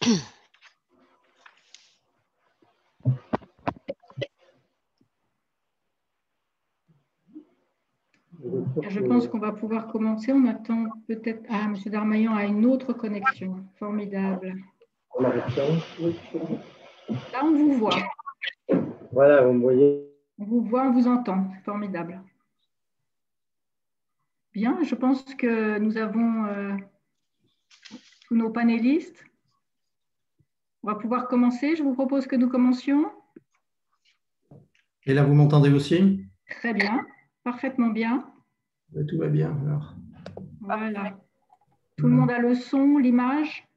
Je pense qu'on va pouvoir commencer. On attend peut-être… Ah, M. Darmaillan a une autre connexion. Formidable. Là, on vous voit. Voilà, vous me voyez. On vous voit, on vous entend. Formidable. Bien, je pense que nous avons tous nos panélistes. On va pouvoir commencer. Je vous propose que nous commencions. Et là, vous m'entendez aussi? Très bien, parfaitement bien. Tout va bien alors. Voilà. Tout le monde a le son, l'image?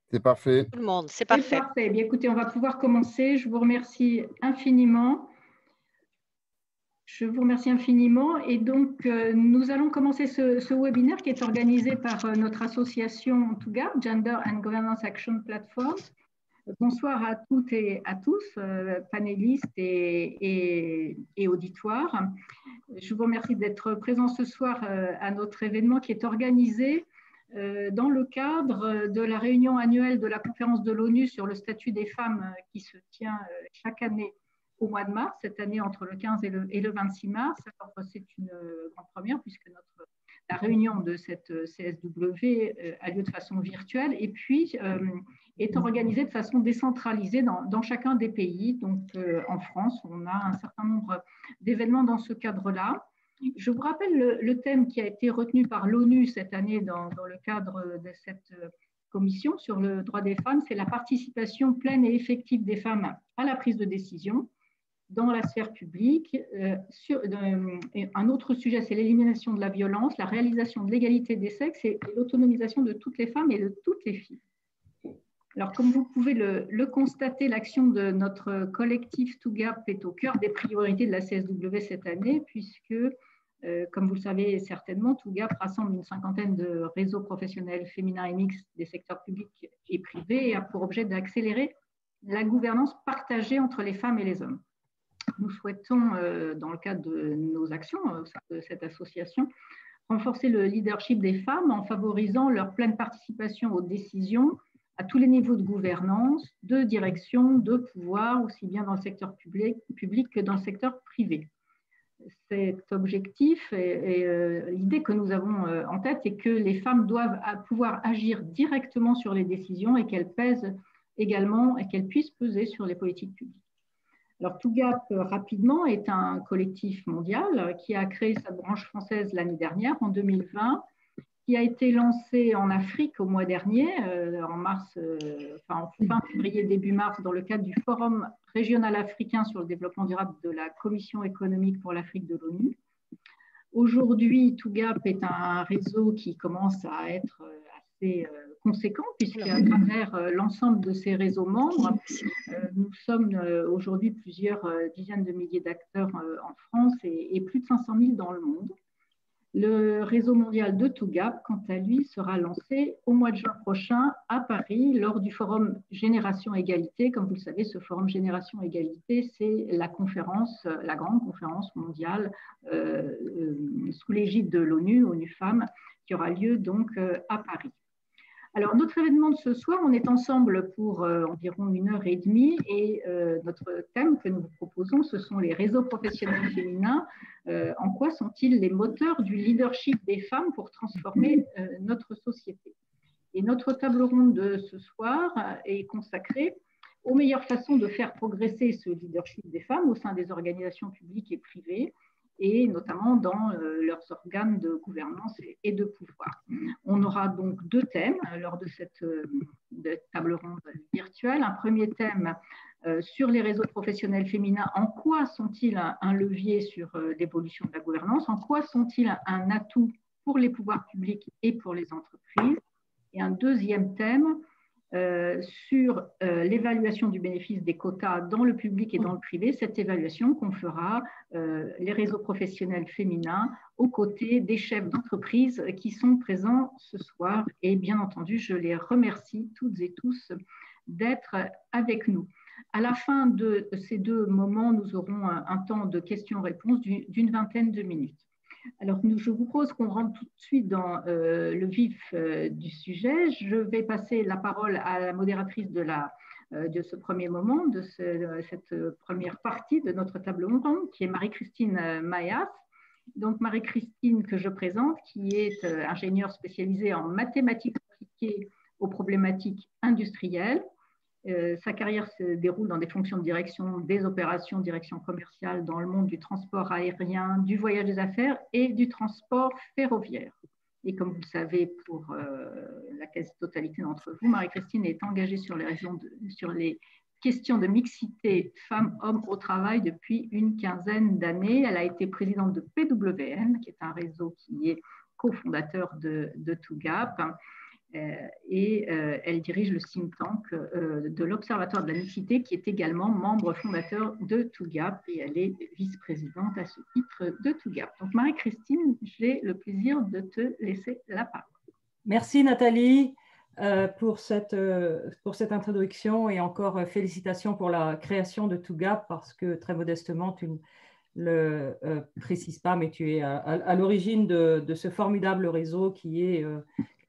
C'est parfait. Tout le monde, c'est C'est parfait. parfait. Bien, écoutez, on va pouvoir commencer. Je vous remercie infiniment. Et donc, nous allons commencer ce webinaire qui est organisé par notre association TUGAP, Gender and Governance Action Platform. Bonsoir à toutes et à tous, panélistes et auditoires. Je vous remercie d'être présents ce soir à notre événement qui est organisé dans le cadre de la réunion annuelle de la conférence de l'ONU sur le statut des femmes qui se tient chaque année au mois de mars, cette année entre le 15 et le 26 mars. C'est une grande première puisque la réunion de cette CSW a lieu de façon virtuelle et puis est organisée de façon décentralisée dans chacun des pays. Donc en France, on a un certain nombre d'événements dans ce cadre-là. Je vous rappelle le thème qui a été retenu par l'ONU cette année dans le cadre de cette commission sur le droit des femmes, c'est la participation pleine et effective des femmes à la prise de décision dans la sphère publique. Un autre sujet, c'est l'élimination de la violence, la réalisation de l'égalité des sexes et l'autonomisation de toutes les femmes et de toutes les filles. Alors, comme vous pouvez le constater, l'action de notre collectif TUGAP est au cœur des priorités de la CSW cette année, puisque, comme vous le savez certainement, TUGAP rassemble une cinquantaine de réseaux professionnels féminins et mixtes des secteurs publics et privés et a pour objet d'accélérer la gouvernance partagée entre les femmes et les hommes. Nous souhaitons, dans le cadre de nos actions de cette association, renforcer le leadership des femmes en favorisant leur pleine participation aux décisions à tous les niveaux de gouvernance, de direction, de pouvoir, aussi bien dans le secteur public que dans le secteur privé. Cet objectif et l'idée que nous avons en tête est que les femmes doivent pouvoir agir directement sur les décisions et qu'elles pèsent également et qu'elles puissent peser sur les politiques publiques. Alors, TUGAP, rapidement, est un collectif mondial qui a créé sa branche française l'année dernière, en 2020, qui a été lancé en Afrique au mois dernier, en fin février, début mars, dans le cadre du Forum régional africain sur le développement durable de la Commission économique pour l'Afrique de l'ONU. Aujourd'hui, TUGAP est un réseau qui commence à être assez conséquent, puisqu'à travers l'ensemble de ces réseaux membres, nous sommes aujourd'hui plusieurs dizaines de milliers d'acteurs en France et plus de 500 000 dans le monde. Le réseau mondial de TUGAP, quant à lui, sera lancé au mois de juin prochain à Paris lors du forum Génération Égalité. Comme vous le savez, ce forum Génération Égalité, c'est la grande conférence mondiale sous l'égide de l'ONU, ONU Femmes, qui aura lieu donc à Paris. Alors, notre événement de ce soir, on est ensemble pour environ 1h30 et notre thème que nous vous proposons, ce sont les réseaux professionnels féminins. En quoi sont-ils les moteurs du leadership des femmes pour transformer notre société? Et notre table ronde de ce soir est consacrée aux meilleures façons de faire progresser ce leadership des femmes au sein des organisations publiques et privées, et notamment dans leurs organes de gouvernance et de pouvoir. On aura donc deux thèmes lors de cette table ronde virtuelle. Un premier thème sur les réseaux professionnels féminins. En quoi sont-ils un levier sur l'évolution de la gouvernance? En quoi sont-ils un atout pour les pouvoirs publics et pour les entreprises? Et un deuxième thème sur l'évaluation du bénéfice des quotas dans le public et dans le privé, cette évaluation qu'on fera les réseaux professionnels féminins aux côtés des chefs d'entreprise qui sont présents ce soir. Et bien entendu, je les remercie toutes et tous d'être avec nous. À la fin de ces deux moments, nous aurons un temps de questions-réponses d'une vingtaine de minutes. Alors, je vous propose qu'on rentre tout de suite dans le vif du sujet. Je vais passer la parole à la modératrice de ce premier moment, de cette première partie de notre table ronde, qui est Marie-Christine Mayas. Donc, Marie-Christine, que je présente, qui est ingénieure spécialisée en mathématiques appliquées aux problématiques industrielles. Sa carrière se déroule dans des fonctions de direction des opérations, direction commerciale dans le monde du transport aérien, du voyage des affaires et du transport ferroviaire. Et comme vous le savez, pour la quasi-totalité d'entre vous, Marie-Christine est engagée sur les questions de mixité femmes-hommes au travail depuis une quinzaine d'années. Elle a été présidente de PWN, qui est un réseau qui est cofondateur de TOGAP. Et elle dirige le think tank de l'Observatoire de la mixité, qui est également membre fondateur de TOGAP, et elle est vice-présidente à ce titre de TOGAP. Donc Marie-Christine, j'ai le plaisir de te laisser la parole. Merci Nathalie pour cette introduction, et encore félicitations pour la création de TOGAP, parce que très modestement, tu ne le précises pas, mais tu es à l'origine de ce formidable réseau qui est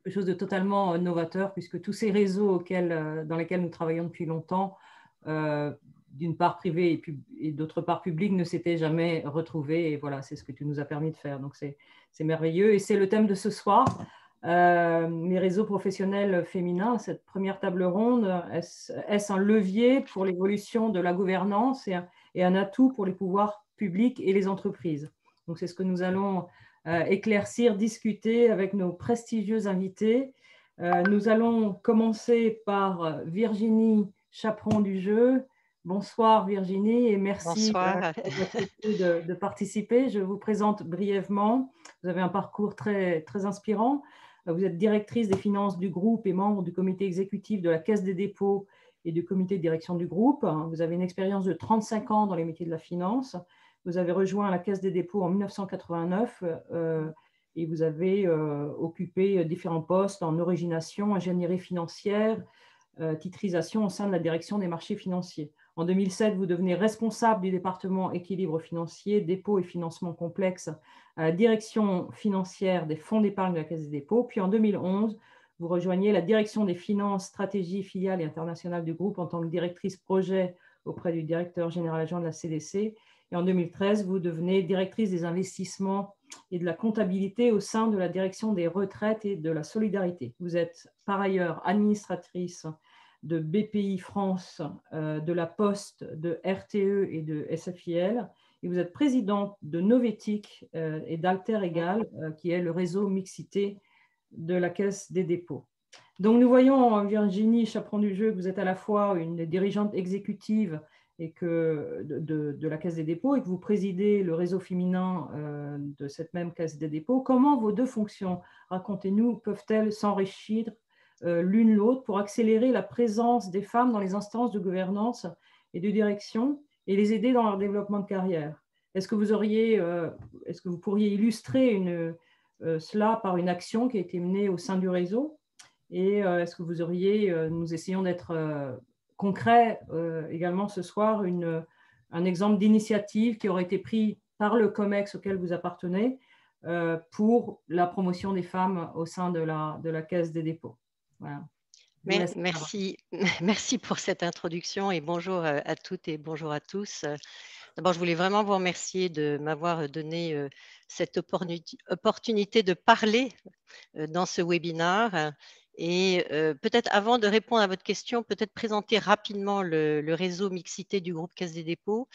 quelque chose de totalement novateur, puisque tous ces réseaux dans lesquels nous travaillons depuis longtemps, d'une part privée et d'autre part publique, ne s'étaient jamais retrouvés. Et voilà, c'est ce que tu nous as permis de faire. Donc, c'est merveilleux. Et c'est le thème de ce soir, les réseaux professionnels féminins. Cette première table ronde, est-ce un levier pour l'évolution de la gouvernance et un atout pour les pouvoirs publics et les entreprises? Donc, c'est ce que nous allons éclaircir, discuter avec nos prestigieux invités. Nous allons commencer par Virginie, chaperon du jeu. Bonsoir Virginie, et merci de participer. Je vous présente brièvement. Vous avez un parcours très, très inspirant. Vous êtes directrice des finances du groupe et membre du comité exécutif de la Caisse des dépôts et du comité de direction du groupe. Vous avez une expérience de 35 ans dans les métiers de la finance. Vous avez rejoint la Caisse des dépôts en 1989 et vous avez occupé différents postes en origination, ingénierie financière, titrisation au sein de la direction des marchés financiers. En 2007, vous devenez responsable du département équilibre financier, dépôts et financement complexe à la direction financière des fonds d'épargne de la Caisse des dépôts. Puis en 2011, vous rejoignez la direction des finances, stratégie, filiales et internationales du groupe en tant que directrice projet auprès du directeur général adjoint de la CDC. Et en 2013, vous devenez directrice des investissements et de la comptabilité au sein de la direction des retraites et de la solidarité. Vous êtes par ailleurs administratrice de BPI France, de la Poste, de RTE et de SFIL. Et vous êtes présidente de Novetic et d'Alter Egal, qui est le réseau mixité de la Caisse des dépôts. Donc nous voyons, Virginie, chaperon du jeu, que vous êtes à la fois une dirigeante exécutive de la Caisse des dépôts et que vous présidez le réseau féminin de cette même Caisse des dépôts. Comment vos deux fonctions, racontez-nous, peuvent-elles s'enrichir l'une l'autre pour accélérer la présence des femmes dans les instances de gouvernance et de direction et les aider dans leur développement de carrière? Est-ce que vous pourriez illustrer cela par une action qui a été menée au sein du réseau? Et est-ce que vous auriez, nous essayons d'être concret également ce soir, un exemple d'initiative qui aurait été pris par le COMEX auquel vous appartenez pour la promotion des femmes au sein de la Caisse des dépôts. Voilà. Merci pour cette introduction et bonjour à toutes et bonjour à tous. D'abord, je voulais vraiment vous remercier de m'avoir donné cette opportunité de parler dans ce webinaire. Et peut-être avant de répondre à votre question, peut-être présenter rapidement le réseau mixité du groupe Caisse des dépôts,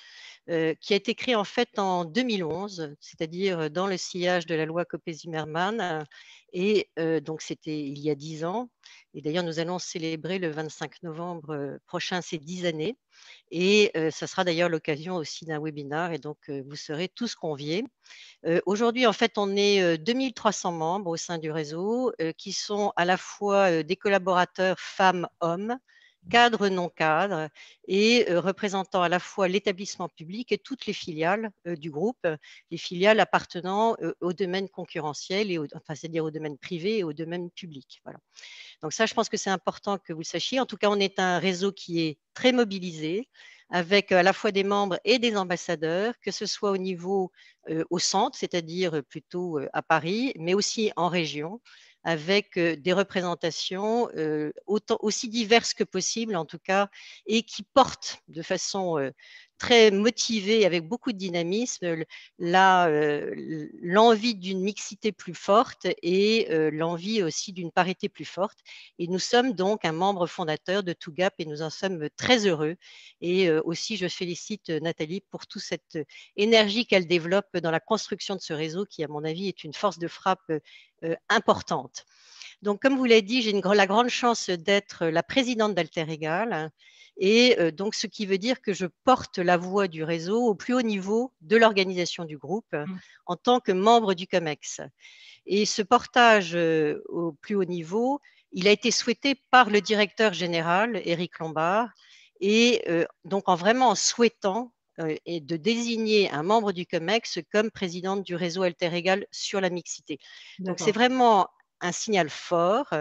qui a été créé en fait en 2011, c'est-à-dire dans le sillage de la loi Copé-Zimmermann. Et donc, c'était il y a 10 ans. Et d'ailleurs, nous allons célébrer le 25 novembre prochain ces 10 années. Et ça sera d'ailleurs l'occasion aussi d'un webinaire. Et donc, vous serez tous conviés. Aujourd'hui, en fait, on est 2300 membres au sein du réseau qui sont à la fois des collaborateurs femmes-hommes, cadres, non-cadres, et représentant à la fois l'établissement public et toutes les filiales du groupe, les filiales appartenant au domaine concurrentiel, c'est-à-dire au domaine privé et au domaine public. Voilà. Donc ça, je pense que c'est important que vous le sachiez. En tout cas, on est un réseau qui est très mobilisé. avec à la fois des membres et des ambassadeurs, que ce soit au niveau au centre, c'est-à-dire plutôt à Paris, mais aussi en région, avec des représentations aussi diverses que possible, en tout cas, et qui portent de façon très motivée, avec beaucoup de dynamisme, l'envie d'une mixité plus forte et l'envie aussi d'une parité plus forte. Et nous sommes donc un membre fondateur de TOGAP et nous en sommes très heureux. Et aussi, je félicite Nathalie pour toute cette énergie qu'elle développe dans la construction de ce réseau qui, à mon avis, est une force de frappe importante. Donc, comme vous l'avez dit, j'ai la grande chance d'être la présidente d'Alter Egal. Et donc, ce qui veut dire que je porte la voix du réseau au plus haut niveau de l'organisation du groupe en tant que membre du COMEX. Et ce portage au plus haut niveau, il a été souhaité par le directeur général, Éric Lombard, et donc vraiment en souhaitant et de désigner un membre du COMEX comme présidente du réseau Alter Egal sur la mixité. Donc, c'est vraiment un signal fort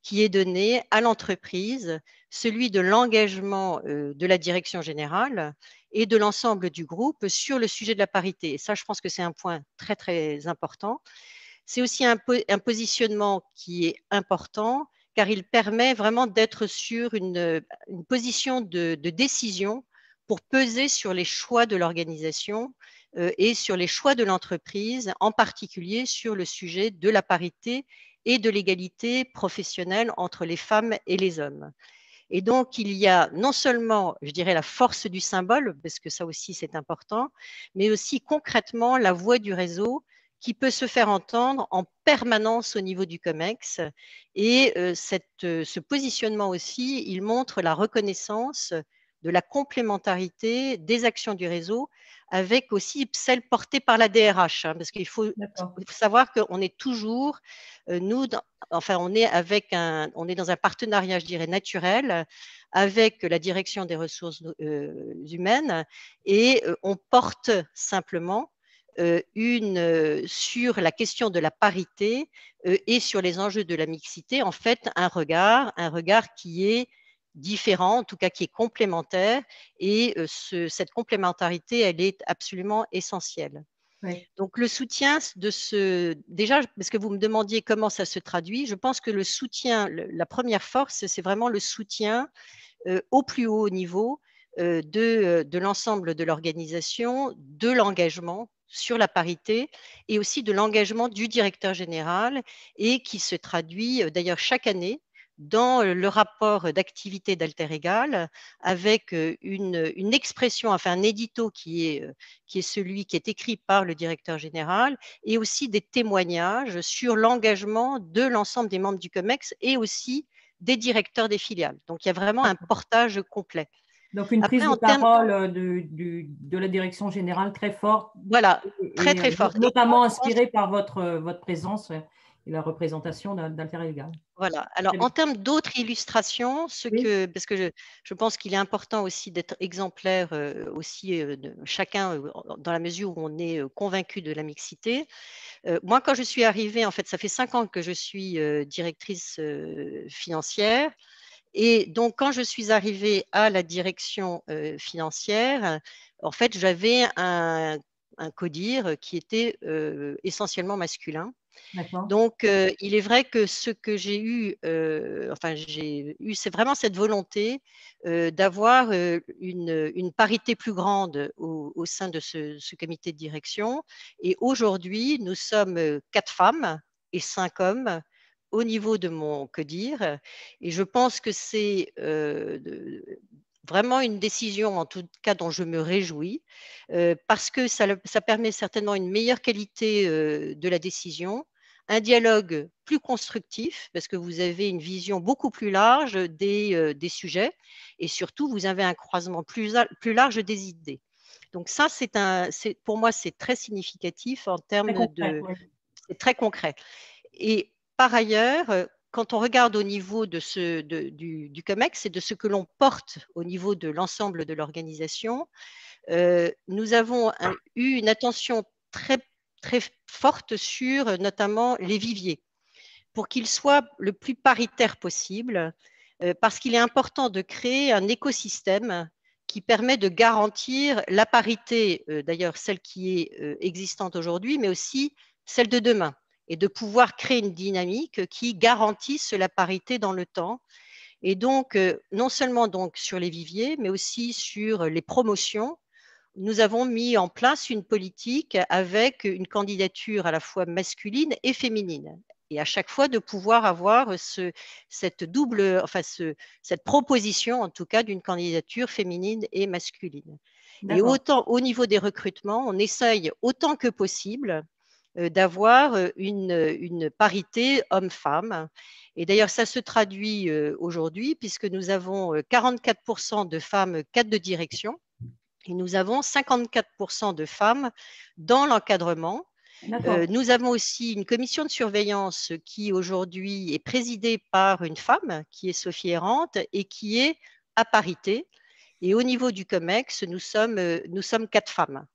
qui est donné à l'entreprise, celui de l'engagement de la direction générale et de l'ensemble du groupe sur le sujet de la parité. Et ça, je pense que c'est un point très, très important. C'est aussi un positionnement qui est important car il permet vraiment d'être sur une position de décision pour peser sur les choix de l'organisation et sur les choix de l'entreprise, en particulier sur le sujet de la parité et de l'égalité professionnelle entre les femmes et les hommes. Et donc, il y a non seulement, je dirais, la force du symbole, parce que ça aussi c'est important, mais aussi concrètement la voix du réseau qui peut se faire entendre en permanence au niveau du COMEX. Et ce positionnement aussi, il montre la reconnaissance de la complémentarité des actions du réseau avec aussi celle portée par la DRH, parce qu'il faut savoir qu'on est toujours, nous, on est dans un partenariat, je dirais, naturel avec la direction des ressources humaines et on porte simplement sur la question de la parité et sur les enjeux de la mixité, en fait, un regard qui est différent, en tout cas qui est complémentaire, et cette complémentarité, elle est absolument essentielle. Oui. Donc le soutien déjà, parce que vous me demandiez comment ça se traduit, je pense que le soutien, la première force, c'est vraiment le soutien au plus haut niveau de l'ensemble de l'organisation, de l'engagement sur la parité et aussi de l'engagement du directeur général et qui se traduit d'ailleurs chaque année dans le rapport d'activité d'Alter Egal avec une expression, enfin un édito qui est celui qui est écrit par le directeur général et aussi des témoignages sur l'engagement de l'ensemble des membres du COMEX et aussi des directeurs des filiales. Donc, il y a vraiment un portage complet. Donc, une prise de parole de la direction générale très forte. Voilà, très, très forte. Notamment inspirée par votre présence et la représentation d'Alter Egal. Voilà. Alors, en termes d'autres illustrations, parce que je pense qu'il est important aussi d'être exemplaire aussi de chacun dans la mesure où on est convaincu de la mixité. Moi, quand je suis arrivée, en fait, ça fait 5 ans que je suis directrice financière. Et donc, quand je suis arrivée à la direction financière, en fait, j'avais un CODIR qui était essentiellement masculin. Donc, il est vrai que ce que j'ai eu, c'est vraiment cette volonté d'avoir une parité plus grande au sein de ce comité de direction. Et aujourd'hui, nous sommes 4 femmes et 5 hommes au niveau de mon CODIR. Et je pense que c'est vraiment une décision, en tout cas, dont je me réjouis, parce que ça permet certainement une meilleure qualité de la décision, un dialogue plus constructif, parce que vous avez une vision beaucoup plus large des sujets, et surtout, vous avez un croisement plus large des idées. Donc ça, pour moi, c'est très significatif en termes c'est très concret. Et par ailleurs, quand on regarde au niveau du COMEX et de ce que l'on porte au niveau de l'ensemble de l'organisation, nous avons eu une attention très, très forte sur notamment les viviers, pour qu'ils soient le plus paritaires possible, parce qu'il est important de créer un écosystème qui permet de garantir la parité, d'ailleurs celle qui est existante aujourd'hui, mais aussi celle de demain, et de pouvoir créer une dynamique qui garantisse la parité dans le temps. Et donc, non seulement donc sur les viviers, mais aussi sur les promotions, nous avons mis en place une politique avec une candidature à la fois masculine et féminine. Et à chaque fois de pouvoir avoir cette proposition, en tout cas, d'une candidature féminine et masculine. Et autant au niveau des recrutements, on essaye autant que possible d'avoir une parité homme-femme. Et d'ailleurs, ça se traduit aujourd'hui puisque nous avons 44% de femmes cadres de direction et nous avons 54% de femmes dans l'encadrement. Nous avons aussi une commission de surveillance qui aujourd'hui est présidée par une femme qui est Sophie Errante et qui est à parité. Et au niveau du COMEX, nous sommes 4 femmes.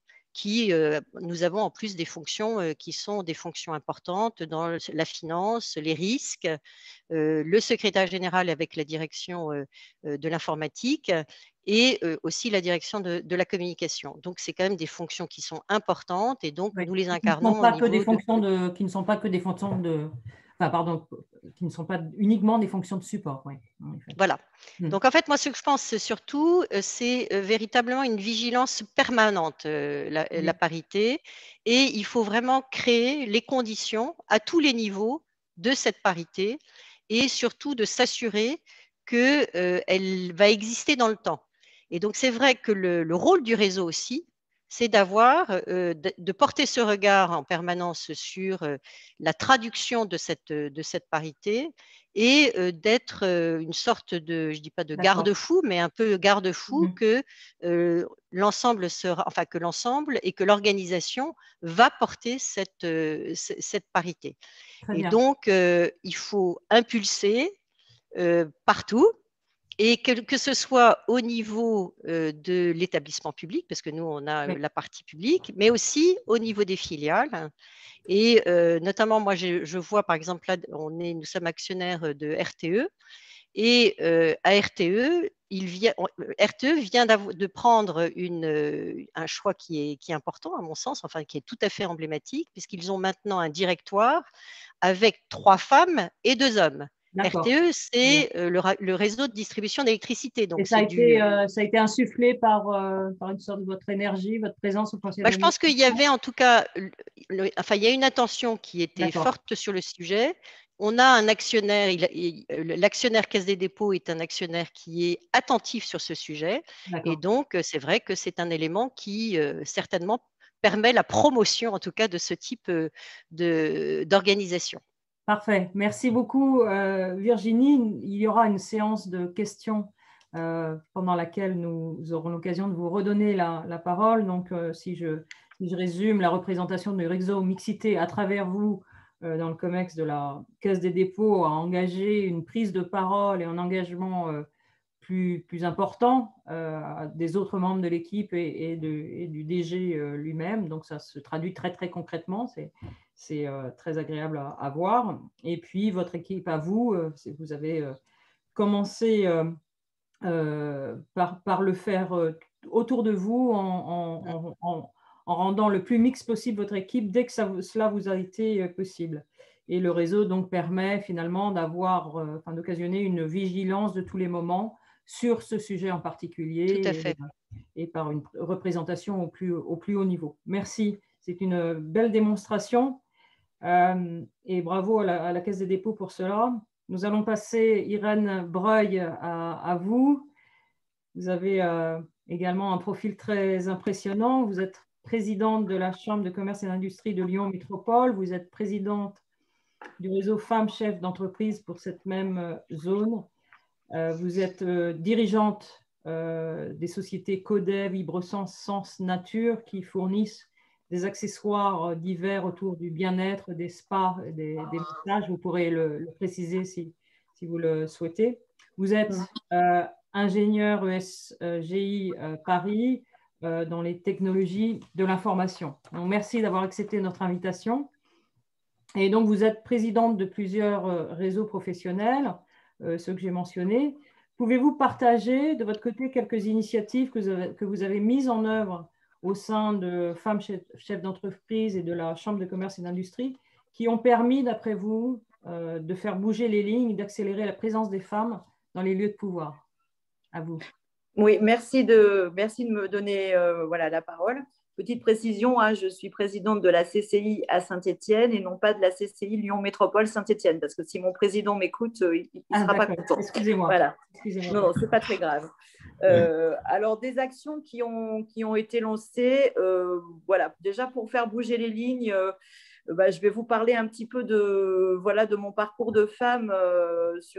Nous avons en plus des fonctions qui sont des fonctions importantes dans la finance, les risques, le secrétaire général avec la direction de l'informatique et aussi la direction de la communication. Donc, c'est quand même des fonctions qui sont importantes et donc nous les incarnons. Qui ne sont pas que des fonctions de… Enfin, pardon, qui ne sont pas uniquement des fonctions de support. Oui, voilà. Donc, en fait, moi, ce que je pense surtout, c'est véritablement une vigilance permanente, la parité. Et il faut vraiment créer les conditions à tous les niveaux de cette parité et surtout de s'assurer qu'elle va exister dans le temps. Et donc, c'est vrai que le rôle du réseau aussi, c'est de porter ce regard en permanence sur la traduction de cette parité et d'être une sorte de, je ne dis pas de garde-fou, mais un peu garde-fou que l'ensemble et que l'organisation va porter cette parité. Et donc, il faut impulser partout. Et que ce soit au niveau de l'établissement public, parce que nous, on a la partie publique, mais aussi au niveau des filiales. Et notamment, moi, je vois, par exemple, là, nous sommes actionnaires de RTE. Et à RTE, RTE vient de prendre un choix qui est important, à mon sens, enfin, qui est tout à fait emblématique, puisqu'ils ont maintenant un directoire avec 3 femmes et 2 hommes. RTE, c'est le réseau de distribution d'électricité. Donc, ça a été insufflé par une sorte de votre énergie, votre présence au conseil je pense qu'il y avait en tout cas, il y a une attention qui était forte sur le sujet. On a un actionnaire, l'actionnaire Caisse des dépôts est un actionnaire qui est attentif sur ce sujet. Et donc, c'est vrai que c'est un élément qui certainement permet la promotion, en tout cas, de ce type d'organisation. Parfait. Merci beaucoup, Virginie. Il y aura une séance de questions pendant laquelle nous aurons l'occasion de vous redonner la parole. Donc, si je résume, la représentation du réseau mixité à travers vous dans le COMEX de la Caisse des dépôts a engagé une prise de parole et un engagement plus important des autres membres de l'équipe et du DG lui-même. Donc, ça se traduit très, très concrètement. C'est très agréable à voir. Et puis, votre équipe à vous, vous avez commencé par le faire autour de vous en rendant le plus mix possible votre équipe dès que cela vous a été possible. Et le réseau donc permet finalement d'occasionner une vigilance de tous les moments sur ce sujet en particulier. Tout à fait. Et par une représentation au plus haut niveau. Merci. C'est une belle démonstration. Et bravo à la Caisse des dépôts pour cela. Nous allons passer, Irène Breuil, à vous. Vous avez également un profil très impressionnant. Vous êtes présidente de la Chambre de commerce et d'industrie de Lyon Métropole. Vous êtes présidente du réseau Femmes Chefs d'entreprise pour cette même zone. Vous êtes dirigeante des sociétés Codev, Vibresens, Sens Nature qui fournissent des accessoires divers autour du bien-être, des spas, des massages. Vous pourrez le préciser si vous le souhaitez. Vous êtes ingénieur ESGI Paris dans les technologies de l'information. Donc, merci d'avoir accepté notre invitation. Et donc, vous êtes présidente de plusieurs réseaux professionnels, ceux que j'ai mentionnés. Pouvez-vous partager de votre côté quelques initiatives que vous avez mises en œuvre au sein de femmes chefs d'entreprise et de la Chambre de commerce et d'industrie qui ont permis, d'après vous, de faire bouger les lignes, d'accélérer la présence des femmes dans les lieux de pouvoir? À vous. Oui, merci de me donner voilà, la parole. Petite précision, hein, je suis présidente de la CCI à Saint-Étienne et non pas de la CCI Lyon Métropole Saint-Étienne, parce que si mon président m'écoute, il ne sera pas content. Excusez-moi. Voilà. Non, ce n'est pas très grave. Alors, des actions qui ont été lancées, voilà, déjà pour faire bouger les lignes, je vais vous parler un petit peu de mon parcours de femme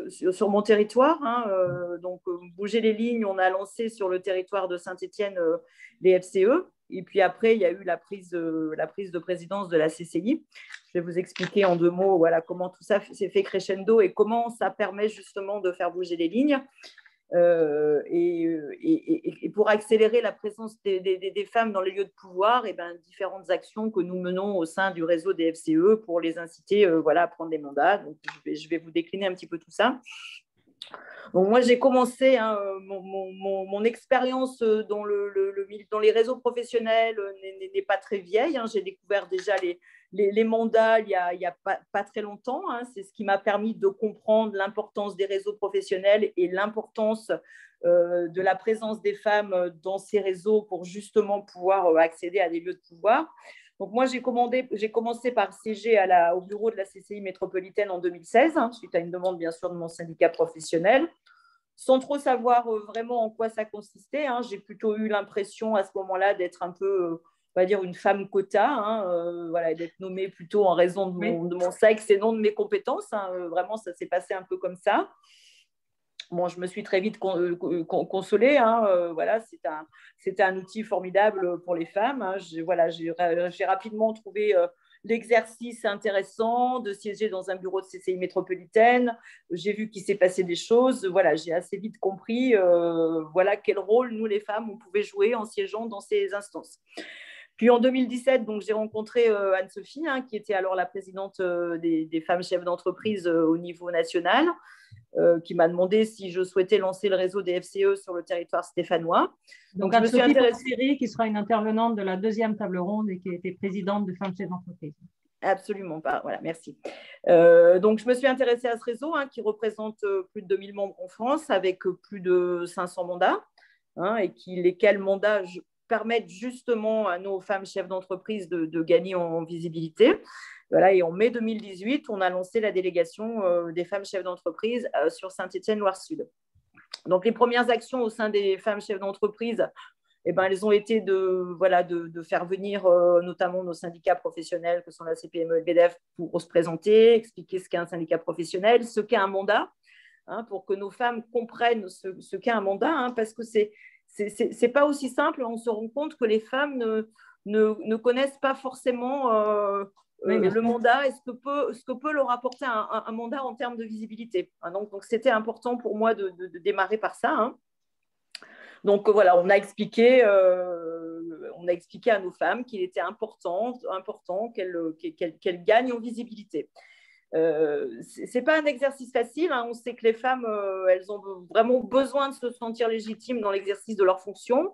sur mon territoire. Hein, donc, bouger les lignes, on a lancé sur le territoire de Saint-Étienne les FCE. Et puis après, il y a eu la prise de présidence de la CCI. Je vais vous expliquer en 2 mots voilà, comment tout ça s'est fait crescendo et comment ça permet justement de faire bouger les lignes. Et pour accélérer la présence des femmes dans les lieux de pouvoir, et différentes actions que nous menons au sein du réseau des FCE pour les inciter voilà, à prendre des mandats. Donc, je vais vous décliner un petit peu tout ça. Donc, moi, j'ai commencé mon expérience dans les réseaux professionnels n'est pas très vieille. Hein. J'ai découvert déjà les mandats il y a pas très longtemps. Hein. C'est ce qui m'a permis de comprendre l'importance des réseaux professionnels et l'importance de la présence des femmes dans ces réseaux pour justement pouvoir accéder à des lieux de pouvoir. Donc, moi, j'ai commencé par siéger au bureau de la CCI métropolitaine en 2016, hein, suite à une demande, bien sûr, de mon syndicat professionnel, sans trop savoir vraiment en quoi ça consistait. Hein. J'ai plutôt eu l'impression à ce moment-là d'être un peu, on va dire, une femme quota, hein, voilà, d'être nommée plutôt en raison de mon sexe et non de mes compétences. Hein. Vraiment, ça s'est passé un peu comme ça. Bon, je me suis très vite consolée. Hein, voilà, c'était un outil formidable pour les femmes. Hein. J'ai rapidement trouvé l'exercice intéressant de siéger dans un bureau de CCI métropolitaine. J'ai vu qu'il s'est passé des choses. Voilà, j'ai assez vite compris voilà, quel rôle nous, les femmes, on pouvait jouer en siégeant dans ces instances. Puis en 2017, donc, j'ai rencontré Anne-Sophie, hein, qui était alors la présidente des femmes chefs d'entreprise au niveau national, qui m'a demandé si je souhaitais lancer le réseau des FCE sur le territoire stéphanois. Donc Anne-Sophie Porceri, qui sera une intervenante de la 2e table ronde et qui a été présidente de femmes chefs d'entreprise. Absolument pas, voilà, merci. Donc, je me suis intéressée à ce réseau hein, qui représente plus de 2000 membres en France avec plus de 500 mandats hein, et lesquels mandats permettent justement à nos femmes chefs d'entreprise de gagner en visibilité. Voilà, et en mai 2018, on a lancé la délégation des femmes chefs d'entreprise sur Saint-Étienne-Loire-Sud. Donc, les premières actions au sein des femmes chefs d'entreprise, elles ont été de faire venir notamment nos syndicats professionnels que sont la CPME et le BDF pour se présenter, expliquer ce qu'est un syndicat professionnel, ce qu'est un mandat, hein, pour que nos femmes comprennent ce qu'est un mandat, hein, parce que c'est pas aussi simple. On se rend compte que les femmes ne connaissent pas forcément le mandat et ce que peut leur apporter un mandat en termes de visibilité. Hein, donc, c'était important pour moi de démarrer par ça. Hein. Donc, voilà, on a expliqué à nos femmes qu'il était important qu'elles gagnent en visibilité. Ce n'est pas un exercice facile. Hein. On sait que les femmes, elles ont vraiment besoin de se sentir légitimes dans l'exercice de leurs fonctions.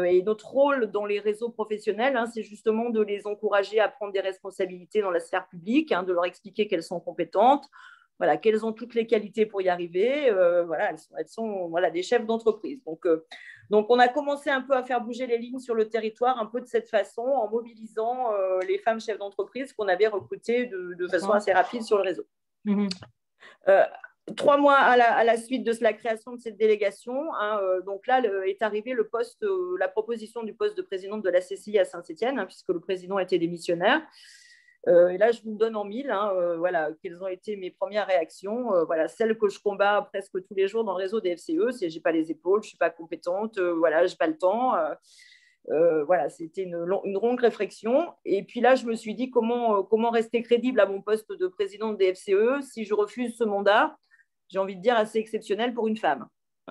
Et notre rôle dans les réseaux professionnels, hein, c'est justement de les encourager à prendre des responsabilités dans la sphère publique, hein, de leur expliquer qu'elles sont compétentes, voilà, qu'elles ont toutes les qualités pour y arriver. Voilà, elles sont voilà, des chefs d'entreprise. Donc, on a commencé un peu à faire bouger les lignes sur le territoire, un peu de cette façon, en mobilisant les femmes chefs d'entreprise qu'on avait recrutées de façon assez rapide sur le réseau. 3 mois à la suite de la création de cette délégation, hein, donc là est arrivé la proposition du poste de présidente de la CCI à Saint-Étienne, hein, puisque le président était démissionnaire. Et là, je vous le donne en mille. Hein, voilà, quelles ont été mes premières réactions. Voilà, celles que je combats presque tous les jours dans le réseau des FCE, c'est j'ai pas les épaules, je suis pas compétente, voilà, j'ai pas le temps. Voilà, c'était une longue réflexion. Et puis là, je me suis dit comment rester crédible à mon poste de présidente des FCE si je refuse ce mandat, j'ai envie de dire assez exceptionnel pour une femme.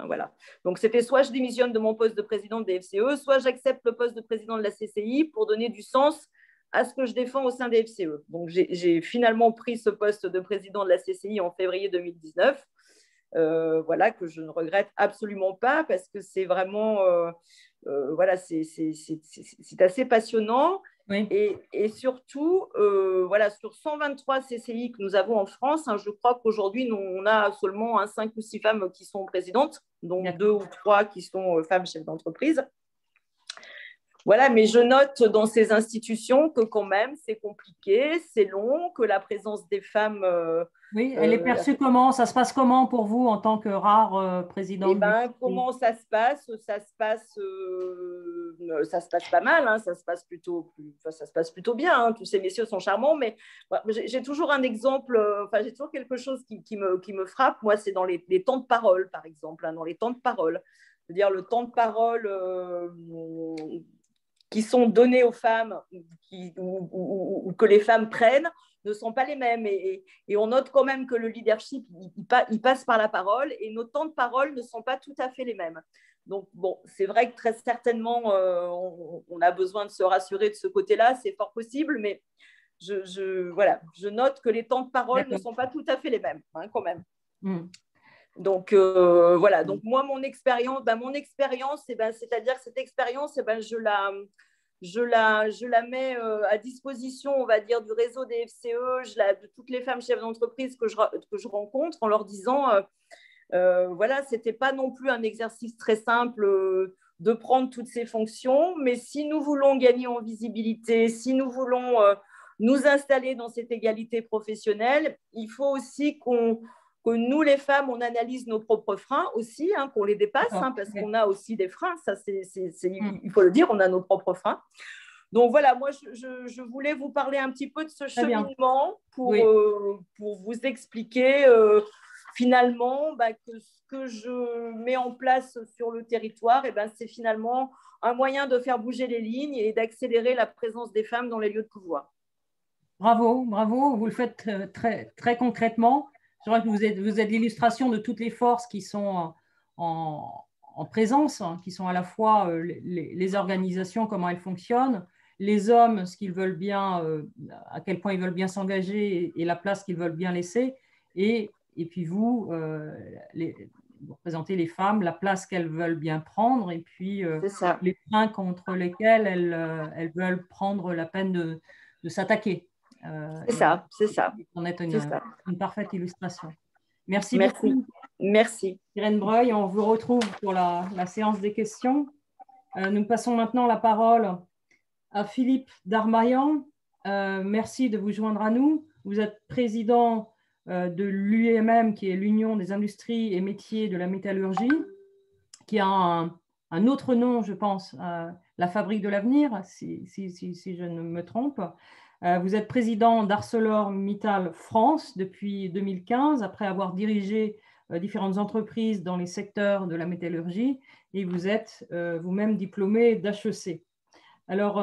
Voilà. Donc, c'était soit je démissionne de mon poste de présidente des FCE, soit j'accepte le poste de président de la CCI pour donner du sens à ce que je défends au sein des FCE. Donc, j'ai finalement pris ce poste de président de la CCI en février 2019. voilà, que je ne regrette absolument pas parce que c'est vraiment, voilà, c'est assez passionnant. Oui. Et surtout, voilà, sur 123 CCI que nous avons en France, hein, je crois qu'aujourd'hui, on a seulement 5 ou 6 femmes qui sont présidentes, dont 2 ou 3 qui sont femmes chefs d'entreprise. Voilà, mais je note dans ces institutions que quand même, c'est compliqué, c'est long, que la présence des femmes… oui, elle est perçue comment? Ça se passe comment pour vous en tant que rare présidente? Eh ben, comment ça se passe? Ça se passe pas mal, hein, ça se passe plutôt bien. Hein. Tous ces messieurs sont charmants, mais j'ai toujours un exemple, j'ai toujours quelque chose qui me frappe. Moi, c'est dans les temps de parole, par exemple, hein, dans les temps de parole. C'est-à-dire le temps de parole qui sont donnés aux femmes ou que les femmes prennent ne sont pas les mêmes. Et on note quand même que le leadership, il passe par la parole et nos temps de parole ne sont pas tout à fait les mêmes. Donc, bon, c'est vrai que très certainement, on a besoin de se rassurer de ce côté-là, c'est fort possible, mais je note que les temps de parole ne sont pas tout à fait les mêmes, hein, quand même. Donc, voilà. Donc, moi, mon expérience, c'est-à-dire que cette expérience, je la mets à disposition, on va dire, du réseau des FCE, de toutes les femmes chefs d'entreprise que je rencontre en leur disant, voilà, ce n'était pas non plus un exercice très simple de prendre toutes ces fonctions, mais si nous voulons gagner en visibilité, si nous voulons nous installer dans cette égalité professionnelle, il faut aussi que nous, les femmes, on analyse nos propres freins aussi, hein, qu'on les dépasse, hein, parce qu'on a aussi des freins, ça, il faut le dire, on a nos propres freins. Donc voilà, moi, je voulais vous parler un petit peu de ce cheminement pour vous expliquer finalement que ce que je mets en place sur le territoire, c'est finalement un moyen de faire bouger les lignes et d'accélérer la présence des femmes dans les lieux de pouvoir. Bravo, bravo, vous le faites très, très concrètement. Je crois que vous êtes l'illustration de toutes les forces qui sont en présence, hein, qui sont à la fois les organisations, comment elles fonctionnent, les hommes, ce qu'ils veulent bien, à quel point ils veulent bien s'engager et la place qu'ils veulent bien laisser, et puis vous représentez les femmes, la place qu'elles veulent bien prendre, et puis les freins contre lesquels elles veulent prendre la peine de s'attaquer. C'est ça. On est une parfaite illustration. Merci beaucoup. Merci. Irène Breuil, on vous retrouve pour la séance des questions. Nous passons maintenant la parole à Philippe Darmaillan. Merci de vous joindre à nous. Vous êtes président de l'UIMM, qui est l'Union des industries et métiers de la métallurgie, qui a un autre nom, je pense, la Fabrique de l'avenir, si je ne me trompe. Vous êtes président d'ArcelorMittal France depuis 2015, après avoir dirigé différentes entreprises dans les secteurs de la métallurgie, et vous êtes vous-même diplômé d'HEC. Alors,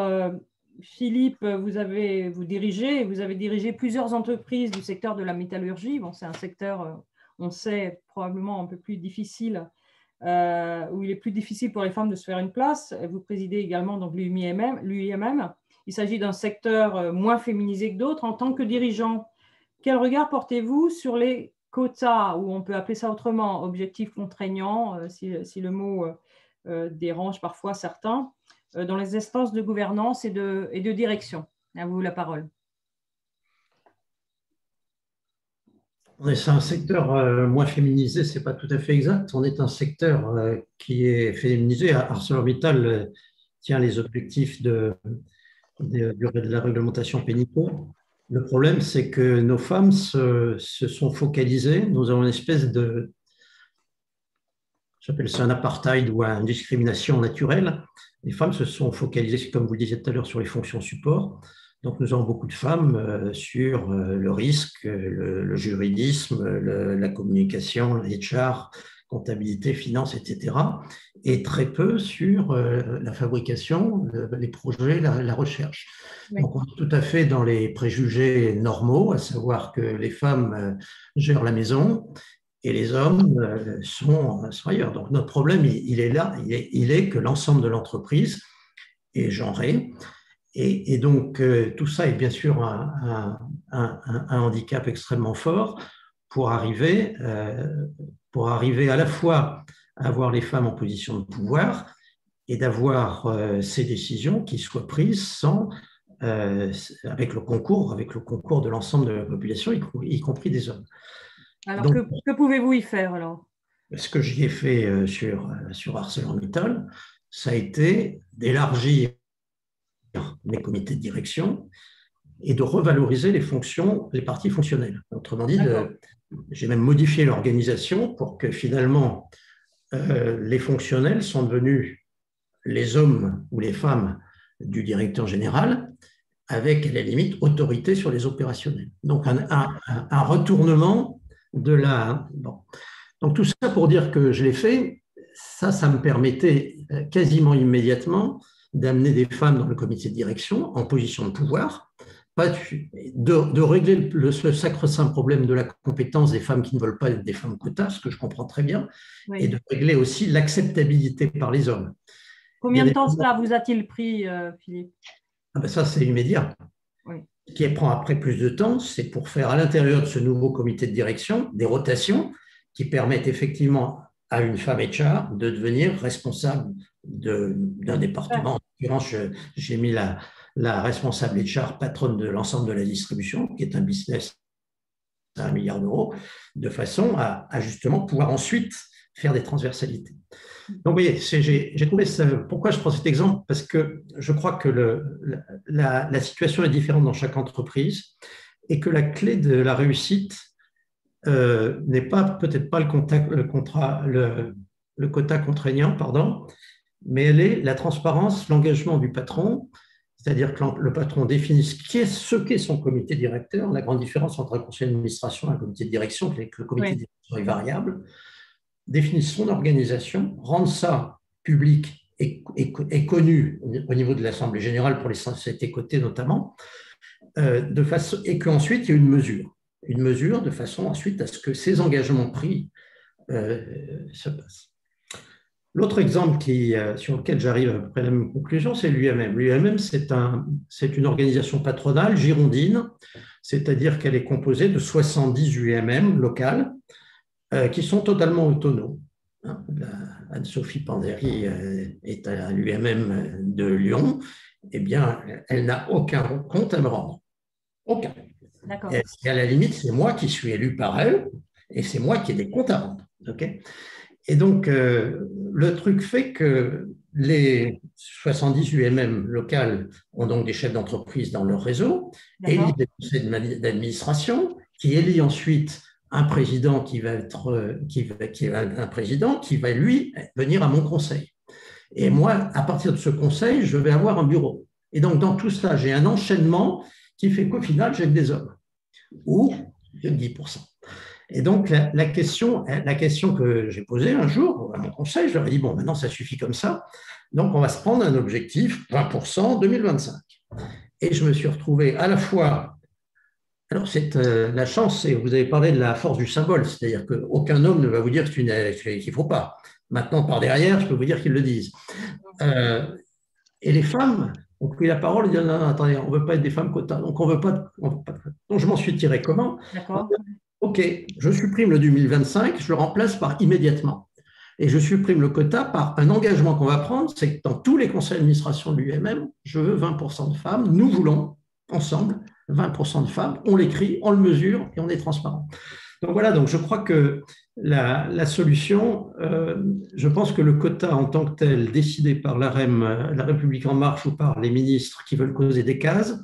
Philippe, vous avez dirigé plusieurs entreprises du secteur de la métallurgie. Bon, c'est un secteur, on sait, probablement un peu plus difficile, où il est plus difficile pour les femmes de se faire une place. Vous présidez également donc l'UIMM. Il s'agit d'un secteur moins féminisé que d'autres. En tant que dirigeant, quel regard portez-vous sur les quotas, ou on peut appeler ça autrement, objectifs contraignants, si le mot dérange parfois certains, dans les instances de gouvernance et de direction? À vous la parole. C'est un secteur moins féminisé, ce n'est pas tout à fait exact. On est un secteur qui est féminisé. ArcelorMittal tient les objectifs de la réglementation pénitentiaire. Le problème, c'est que nos femmes se sont focalisées. Nous avons une espèce de, j'appelle ça un apartheid ou une discrimination naturelle. Les femmes se sont focalisées, comme vous le disiez tout à l'heure, sur les fonctions support. Donc, nous avons beaucoup de femmes sur le risque, le juridisme, la communication, la HR, comptabilité, finance, etc. Et très peu sur la fabrication, les projets, la recherche. Oui. Donc, on est tout à fait dans les préjugés normaux, à savoir que les femmes gèrent la maison et les hommes sont ailleurs. Donc, notre problème, il est là, il est que l'ensemble de l'entreprise est genré. Et donc, tout ça est bien sûr un handicap extrêmement fort pour arriver pour arriver à la fois à avoir les femmes en position de pouvoir et d'avoir ces décisions qui soient prises sans, avec le concours de l'ensemble de la population, y compris des hommes. Alors, Donc, que pouvez-vous y faire alors? ce que j'y ai fait sur ArcelorMittal, ça a été d'élargir mes comités de direction et de revaloriser les parties fonctionnelles. Autrement dit, j'ai même modifié l'organisation pour que finalement les fonctionnels sont devenus les hommes ou les femmes du directeur général, avec à la limite autorité sur les opérationnels. Donc un retournement de la... Bon. Donc tout ça pour dire que je l'ai fait, ça me permettait quasiment immédiatement d'amener des femmes dans le comité de direction en position de pouvoir, de régler ce sacro-saint problème de la compétence des femmes qui ne veulent pas être des femmes quotas, ce que je comprends très bien, oui. Et de régler aussi l'acceptabilité par les hommes. Combien de temps cela vous a-t-il pris, Philippe? Ça, c'est immédiat. Oui. Ce qui prend après plus de temps, c'est pour faire à l'intérieur de ce nouveau comité de direction des rotations qui permettent effectivement à une femme HR de devenir responsable d'un département. En l'occurrence, j'ai mis la responsable HR patronne de l'ensemble de la distribution, qui est un business à 1 milliard d'euros, de façon à justement pouvoir ensuite faire des transversalités. Donc, vous voyez, j'ai trouvé ça. Pourquoi je prends cet exemple? Parce que je crois que la situation est différente dans chaque entreprise et que la clé de la réussite n'est peut-être pas le quota contraignant, pardon, mais elle est la transparence, l'engagement du patron, c'est-à-dire que le patron définit ce qu'est son comité directeur. La grande différence entre un conseil d'administration et un comité de direction, c'est que le comité de direction est variable, définit son organisation, rendre ça public et connu au niveau de l'Assemblée générale pour les sociétés cotées notamment, et qu'ensuite il y a une mesure de façon ensuite à ce que ces engagements pris se passent. L'autre exemple sur lequel j'arrive à peu près à la même conclusion, c'est l'UMM. L'UMM, c'est une organisation patronale girondine, c'est-à-dire qu'elle est composée de 70 UMM locales qui sont totalement autonomes. Anne-Sophie Pandéry est à l'UMM de Lyon. Eh bien, elle n'a aucun compte à me rendre. Aucun. Et à la limite, c'est moi qui suis élu par elle et c'est moi qui ai des comptes à rendre. Okay, et donc, le truc fait que les 70 UMM locales ont donc des chefs d'entreprise dans leur réseau, élisent des conseils d'administration, qui élit ensuite un président qui va lui venir à mon conseil. Et moi, à partir de ce conseil, je vais avoir un bureau. Et donc, dans tout ça, j'ai un enchaînement qui fait qu'au final, j'ai que des hommes, ou 10%. Et donc, la question que j'ai posée un jour à mon conseil, je leur ai dit, bon, maintenant, ça suffit comme ça. Donc, on va se prendre un objectif 20% 2025. Et je me suis retrouvé à la fois… Alors, la chance, c'est vous avez parlé de la force du symbole, c'est-à-dire qu'aucun homme ne va vous dire qu'il ne faut pas. Maintenant, par derrière, je peux vous dire qu'ils le disent. Et les femmes ont pris la parole et disent, non, attendez, on ne veut pas être des femmes quotas, donc on veut pas. Donc, je m'en suis tiré comment? D'accord. OK, je supprime le 2025, je le remplace par immédiatement. Et je supprime le quota par un engagement qu'on va prendre, c'est que dans tous les conseils d'administration de l'UMM, je veux 20% de femmes. Nous voulons, ensemble, 20% de femmes. On l'écrit, on le mesure et on est transparent. Donc voilà, donc je crois que la solution, je pense que le quota en tant que tel, décidé par l'AREM, La République En Marche ou par les ministres qui veulent causer des cases,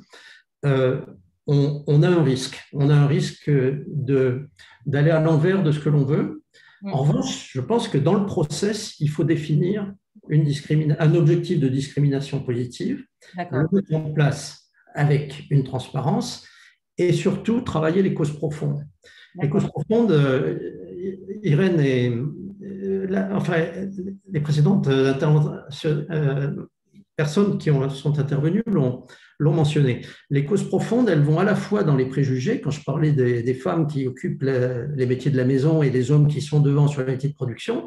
on a un risque. On a un risque d'aller à l'envers de ce que l'on veut. En revanche, je pense que dans le process, il faut définir un objectif de discrimination positive, le mettre en place avec une transparence et surtout travailler les causes profondes. Les causes profondes, Irène et les précédentes personnes qui sont intervenues l'ont mentionné. Les causes profondes, elles vont à la fois dans les préjugés, quand je parlais des femmes qui occupent les métiers de la maison et des hommes qui sont devant sur les métiers de production,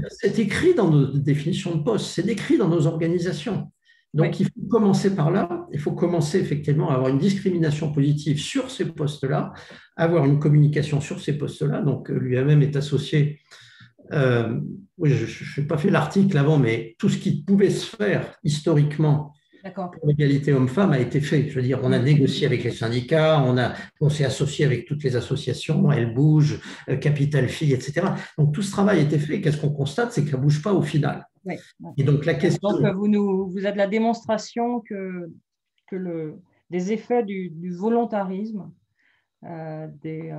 c'est écrit dans nos définitions de poste, c'est écrit dans nos organisations. Donc, il faut commencer par là. Il faut commencer effectivement à avoir une discrimination positive sur ces postes-là, avoir une communication sur ces postes-là. Donc, l'UAMM est associé. Oui, je n'ai pas fait l'article avant, mais tout ce qui pouvait se faire historiquement pour l'égalité homme-femme a été fait. Je veux dire, on a négocié avec les syndicats, on s'est associé avec toutes les associations, Elles Bougent, Capital Filles, etc. Donc, tout ce travail a été fait. Qu'est-ce qu'on constate? C'est que ça ne bouge pas au final. Oui. Et donc, la question… Donc, vous êtes la démonstration des effets du volontarisme, de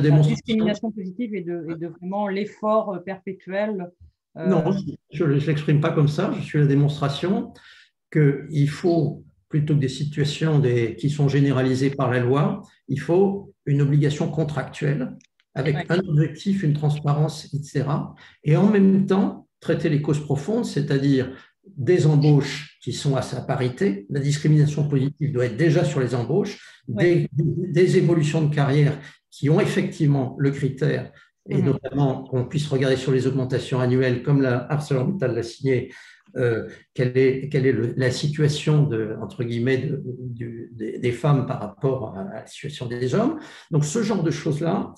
la discrimination positive et de vraiment l'effort perpétuel. Non, je ne l'exprime pas comme ça. Je suis la démonstration qu'il faut, plutôt que des situations qui sont généralisées par la loi, il faut une obligation contractuelle avec un objectif, une transparence, etc. Et en même temps, traiter les causes profondes, c'est-à-dire des embauches qui sont à sa parité. La discrimination positive doit être déjà sur les embauches, des évolutions de carrière qui ont effectivement le critère, et notamment qu'on puisse regarder sur les augmentations annuelles, comme la ArcelorMittal l'a signé, quelle est la situation entre guillemets des femmes par rapport à la situation des hommes. Donc ce genre de choses-là,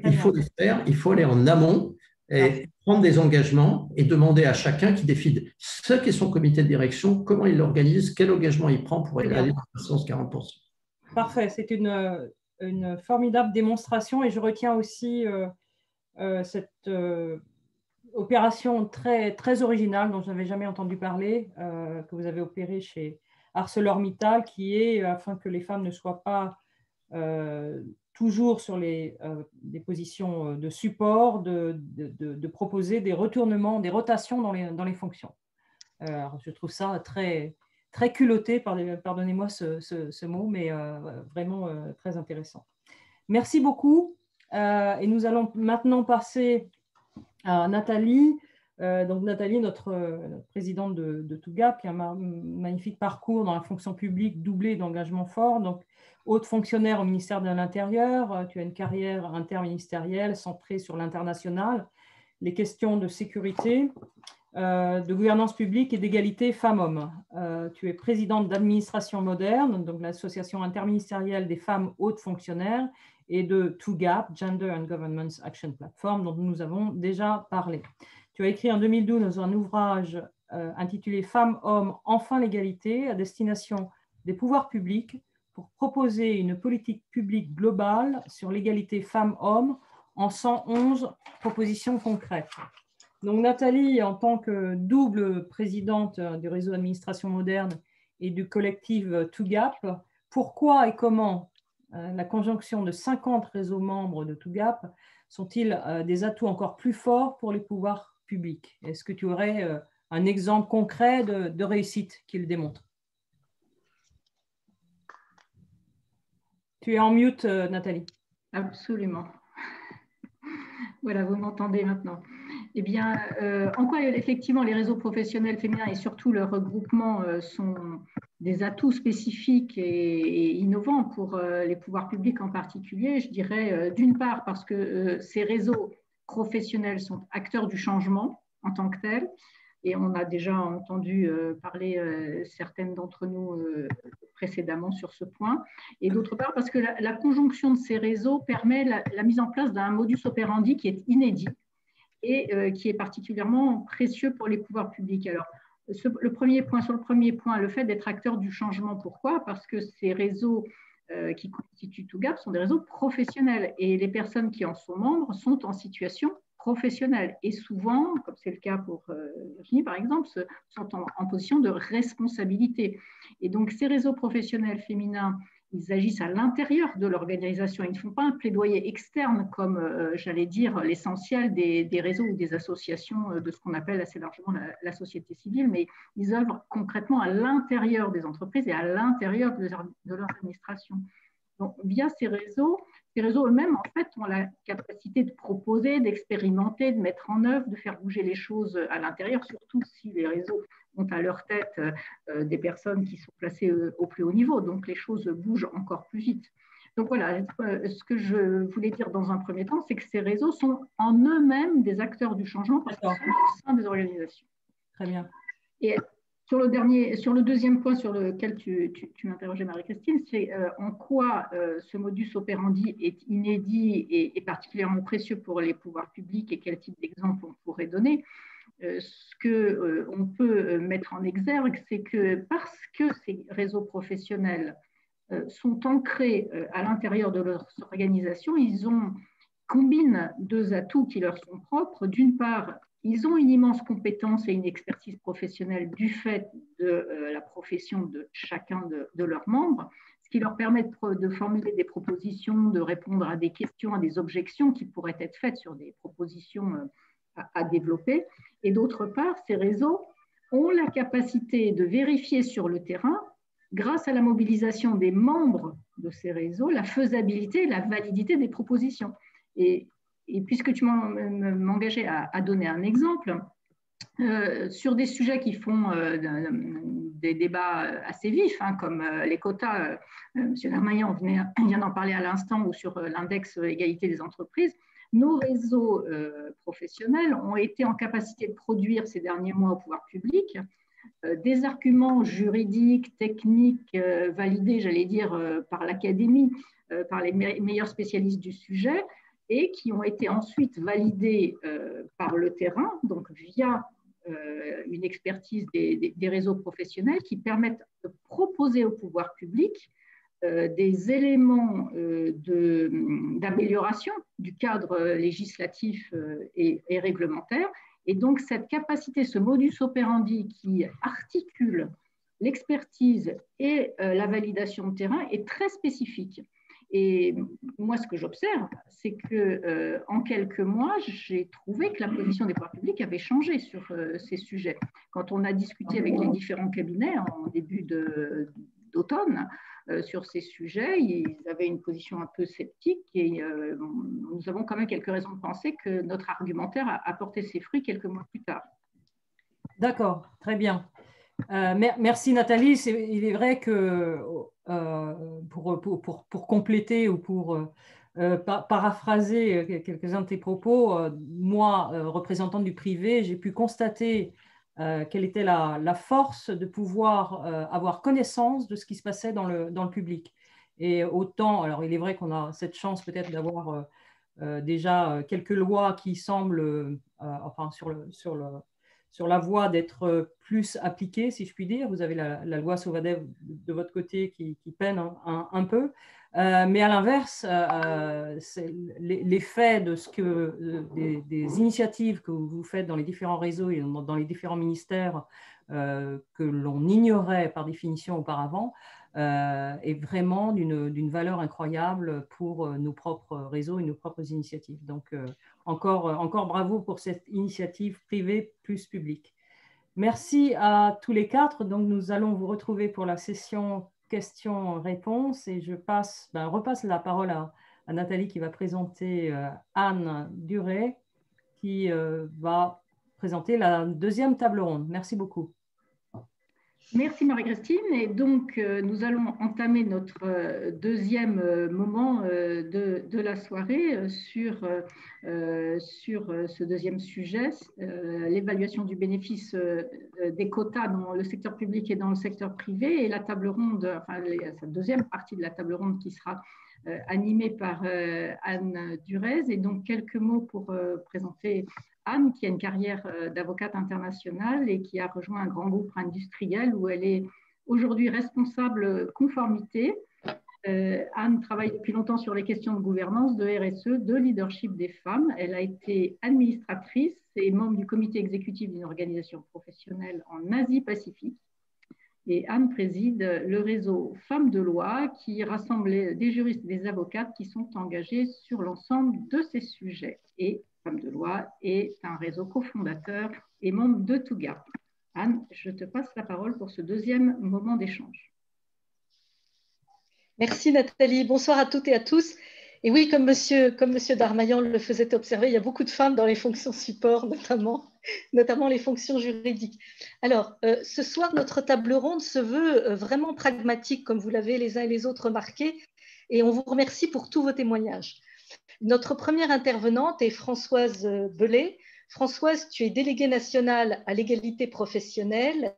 il faut les faire, il faut aller en amont et prendre des engagements et demander à chacun qui décide ce qu'est son comité de direction, comment il l'organise, quel engagement il prend pour aller dans le sens 40%. Parfait, c'est une formidable démonstration et je retiens aussi cette opération très, très originale dont je n'avais jamais entendu parler, que vous avez opérée chez ArcelorMittal, qui est afin que les femmes ne soient pas toujours sur des positions de support, de proposer des retournements, des rotations dans les fonctions. Alors, je trouve ça très, très culotté, pardonnez-moi ce mot, mais vraiment très intéressant. Merci beaucoup. Et nous allons maintenant passer à Nathalie. Donc Nathalie, notre présidente de TUGAP, qui a un magnifique parcours dans la fonction publique doublé d'engagement fort. Donc, haute fonctionnaire au ministère de l'Intérieur, tu as une carrière interministérielle centrée sur l'international, les questions de sécurité, de gouvernance publique et d'égalité femmes-hommes. Tu es présidente d'Administration Moderne, donc l'association interministérielle des femmes hautes fonctionnaires, et de TUGAP, Gender and Governance Action Platform, dont nous avons déjà parlé. Tu as écrit en 2012 un ouvrage intitulé « Femmes-hommes, enfin l'égalité » à destination des pouvoirs publics pour proposer une politique publique globale sur l'égalité femmes-hommes en 111 propositions concrètes. Donc Nathalie, en tant que double présidente du réseau d'administration moderne et du collectif TUGAP, pourquoi et comment la conjonction de 50 réseaux membres de TUGAP sont-ils des atouts encore plus forts pour les pouvoirs publics? Est-ce que tu aurais un exemple concret de réussite qui le démontre? Tu es en mute, Nathalie. Absolument. Voilà, vous m'entendez maintenant. Eh bien, en quoi effectivement les réseaux professionnels féminins et surtout leur regroupement sont des atouts spécifiques et innovants pour les pouvoirs publics en particulier, je dirais d'une part parce que ces réseaux professionnels sont acteurs du changement en tant que tels, et on a déjà entendu parler certaines d'entre nous précédemment sur ce point, et d'autre part parce que la conjonction de ces réseaux permet la mise en place d'un modus operandi qui est inédit et qui est particulièrement précieux pour les pouvoirs publics. Alors, sur le premier point, le fait d'être acteur du changement, pourquoi? Parce que ces réseaux qui constituent TUGAP sont des réseaux professionnels et les personnes qui en sont membres sont en situation professionnelle et souvent, comme c'est le cas pour Virginie par exemple, sont en position de responsabilité. Et donc ces réseaux professionnels féminins, ils agissent à l'intérieur de l'organisation. Ils ne font pas un plaidoyer externe comme, j'allais dire, l'essentiel des réseaux ou des associations de ce qu'on appelle assez largement la société civile, mais ils œuvrent concrètement à l'intérieur des entreprises et à l'intérieur de leur administration. Donc, via ces réseaux eux-mêmes, en fait, ont la capacité de proposer, d'expérimenter, de mettre en œuvre, de faire bouger les choses à l'intérieur, surtout si les réseaux ont à leur tête des personnes qui sont placées au plus haut niveau. Donc, les choses bougent encore plus vite. Donc, voilà, ce que je voulais dire dans un premier temps, c'est que ces réseaux sont en eux-mêmes des acteurs du changement parce qu'ils sont au sein des organisations. Très bien. Et sur le deuxième point sur lequel tu m'interrogeais, Marie-Christine, c'est en quoi ce modus operandi est inédit et particulièrement précieux pour les pouvoirs publics et quel type d'exemple on pourrait donner. Ce qu'on peut mettre en exergue, c'est que parce que ces réseaux professionnels sont ancrés à l'intérieur de leur organisation, ils combinent deux atouts qui leur sont propres. D'une part, ils ont une immense compétence et une expertise professionnelle du fait de la profession de chacun de leurs membres, ce qui leur permet de formuler des propositions, de répondre à des questions, à des objections qui pourraient être faites sur des propositions à développer. Et d'autre part, ces réseaux ont la capacité de vérifier sur le terrain, grâce à la mobilisation des membres de ces réseaux, la faisabilité et la validité des propositions. Et puisque tu m'engageais à donner un exemple, sur des sujets qui font des débats assez vifs, hein, comme les quotas, M. Darmaillan vient d'en parler à l'instant, ou sur l'index égalité des entreprises, nos réseaux professionnels ont été en capacité de produire ces derniers mois au pouvoir public des arguments juridiques, techniques, validés, j'allais dire, par l'académie, par les meilleurs spécialistes du sujet, et qui ont été ensuite validés par le terrain, donc via une expertise des réseaux professionnels qui permettent de proposer au pouvoir public des éléments d'amélioration du cadre législatif et réglementaire. Et donc, cette capacité, ce modus operandi qui articule l'expertise et la validation de terrain est très spécifique. Et moi, ce que j'observe, c'est qu'en quelques mois, j'ai trouvé que la position des pouvoirs publics avait changé sur ces sujets. Quand on a discuté avec les différents cabinets en début d'automne sur ces sujets, ils avaient une position un peu sceptique et nous avons quand même quelques raisons de penser que notre argumentaire a porté ses fruits quelques mois plus tard. D'accord, très bien. Merci Nathalie. Il est vrai que pour compléter ou pour paraphraser quelques-uns de tes propos, moi, représentante du privé, j'ai pu constater quelle était la force de pouvoir avoir connaissance de ce qui se passait dans le public. Et autant, alors il est vrai qu'on a cette chance peut-être d'avoir déjà quelques lois qui semblent, enfin sur la voie d'être plus appliquée, si je puis dire. Vous avez la loi Sauvadet de votre côté qui peine un peu. Mais à l'inverse, l'effet des initiatives que vous faites dans les différents réseaux et dans les différents ministères que l'on ignorait par définition auparavant est vraiment d'une valeur incroyable pour nos propres réseaux et nos propres initiatives. Donc, encore bravo pour cette initiative privée plus publique. Merci à tous les quatre. Donc, nous allons vous retrouver pour la session questions-réponses et je repasse la parole à Nathalie qui va présenter Anne Duret qui va présenter la deuxième table ronde. Merci beaucoup. Merci Marie-Christine. Et donc, nous allons entamer notre deuxième moment de la soirée sur ce deuxième sujet, l'évaluation du bénéfice des quotas dans le secteur public et dans le secteur privé. Et la table ronde, enfin, sa deuxième partie de la table ronde qui sera animée par Anne Durez. Et donc, quelques mots pour présenter Anne, qui a une carrière d'avocate internationale et qui a rejoint un grand groupe industriel où elle est aujourd'hui responsable conformité. Anne travaille depuis longtemps sur les questions de gouvernance, de RSE, de leadership des femmes. Elle a été administratrice et membre du comité exécutif d'une organisation professionnelle en Asie-Pacifique. Et Anne préside le réseau Femmes de loi qui rassemble des juristes et des avocates qui sont engagés sur l'ensemble de ces sujets. Et Femmes de loi est un réseau cofondateur et membre de Touga. Anne, je te passe la parole pour ce deuxième moment d'échange. Merci Nathalie. Bonsoir à toutes et à tous. Et oui, comme monsieur Darmaillan le faisait observer, il y a beaucoup de femmes dans les fonctions support, notamment les fonctions juridiques. Alors, ce soir, notre table ronde se veut vraiment pragmatique, comme vous l'avez les uns et les autres remarqué, et on vous remercie pour tous vos témoignages. Notre première intervenante est Françoise Belay. Françoise, tu es déléguée nationale à l'égalité professionnelle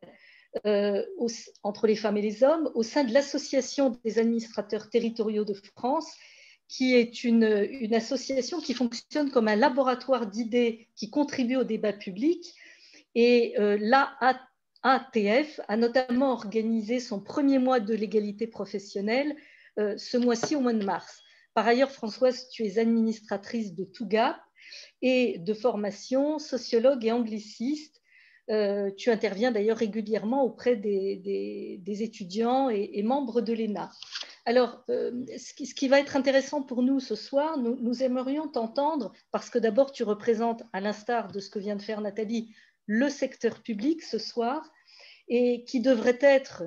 entre les femmes et les hommes au sein de l'Association des administrateurs territoriaux de France, qui est une association qui fonctionne comme un laboratoire d'idées qui contribue au débat public. Et l'ATF a notamment organisé son premier mois de l'égalité professionnelle ce mois-ci, au mois de mars. Par ailleurs, Françoise, tu es administratrice de TOUGAP et de formation, sociologue et angliciste. Tu interviens d'ailleurs régulièrement auprès des étudiants et membres de l'ENA. Alors, ce qui va être intéressant pour nous ce soir, nous aimerions t'entendre, parce que d'abord, tu représentes, à l'instar de ce que vient de faire Nathalie, le secteur public ce soir, et qui devrait être,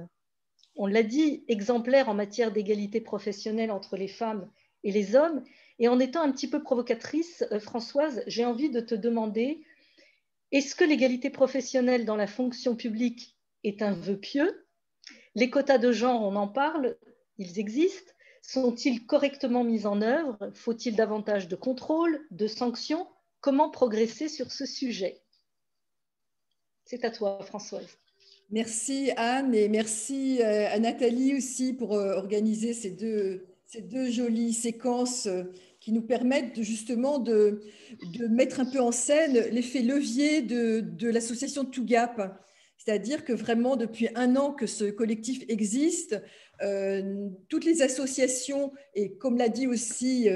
on l'a dit, exemplaire en matière d'égalité professionnelle entre les femmes et les hommes. Et en étant un petit peu provocatrice, Françoise, j'ai envie de te demander, est-ce que l'égalité professionnelle dans la fonction publique est un vœu pieux? Les quotas de genre, on en parle, ils existent. Sont-ils correctement mis en œuvre? Faut-il davantage de contrôle, de sanctions? Comment progresser sur ce sujet? C'est à toi, Françoise. Merci Anne, et merci à Nathalie aussi pour organiser ces deux jolies séquences qui nous permettent justement de mettre un peu en scène l'effet levier de l'association TOUGAP. C'est-à-dire que vraiment, depuis 1 an que ce collectif existe, toutes les associations, et comme l'a dit aussi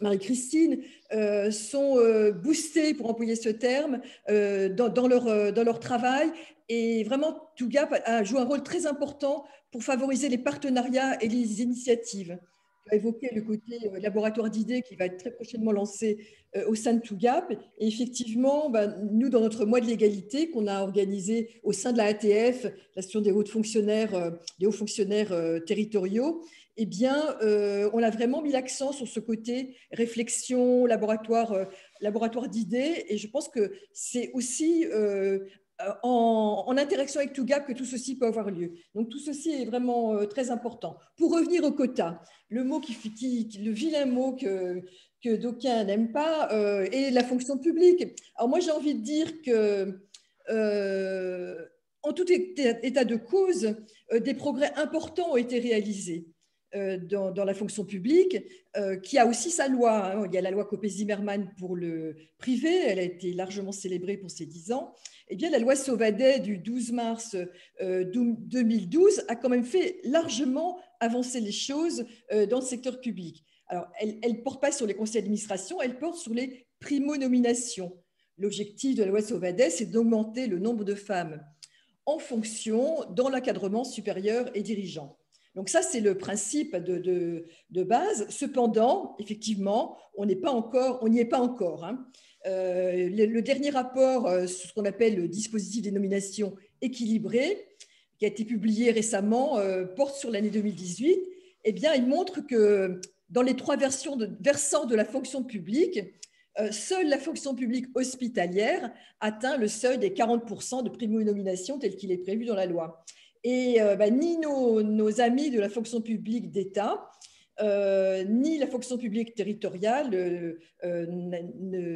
Marie-Christine, sont boostées, pour employer ce terme, dans leur travail. Et vraiment, TOUGAP joue un rôle très important pour favoriser les partenariats et les initiatives. Tu as évoqué le côté laboratoire d'idées qui va être très prochainement lancé au sein de TOUGAP. Et effectivement, nous, dans notre mois de l'égalité qu'on a organisé au sein de la ATF, l'association des hauts fonctionnaires territoriaux, eh bien, on a vraiment mis l'accent sur ce côté réflexion, laboratoire d'idées. Et je pense que c'est aussi en interaction avec TOUGAP que tout ceci peut avoir lieu. Donc, tout ceci est vraiment très important. Pour revenir au quota, le vilain mot que d'aucuns n'aiment pas est la fonction publique. Alors, moi, j'ai envie de dire que, en tout état de cause, des progrès importants ont été réalisés dans la fonction publique, qui a aussi sa loi. Hein. Il y a la loi Copé-Zimmermann pour le privé, elle a été largement célébrée pour ses 10 ans. Eh bien, la loi Sauvadet du 12 mars 2012 a quand même fait largement avancer les choses dans le secteur public. Alors, elle ne porte pas sur les conseils d'administration, elle porte sur les primo-nominations. L'objectif de la loi Sauvadet, c'est d'augmenter le nombre de femmes en fonction dans l'encadrement supérieur et dirigeant. Donc ça, c'est le principe de base. Cependant, effectivement, on n'y est pas encore. Hein. Le dernier rapport sur ce qu'on appelle le dispositif des nominations équilibrées, qui a été publié récemment, porte sur l'année 2018. Eh bien, il montre que dans les 3 versants de la fonction publique, seule la fonction publique hospitalière atteint le seuil des 40% de primo-nomination tel qu'il est prévu dans la loi. Et ni nos amis de la fonction publique d'État, ni la fonction publique territoriale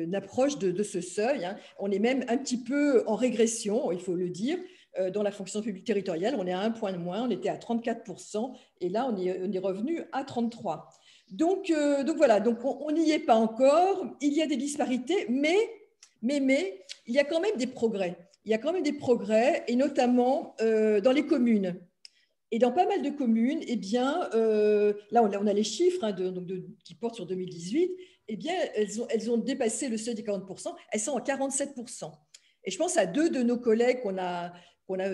n'approchent de ce seuil. Hein. On est même un petit peu en régression, il faut le dire. Dans la fonction publique territoriale, on est à 1 point de moins, on était à 34%, et là, on est revenu à 33%. Donc voilà, donc on n'y est pas encore. Il y a des disparités, mais il y a quand même des progrès. Il y a quand même des progrès, et notamment dans les communes. Et dans pas mal de communes, eh bien, là, on a les chiffres hein, qui portent sur 2018, eh bien, elles ont dépassé le seuil des 40%, elles sont à 47%. Et je pense à 2 de nos collègues à qui on a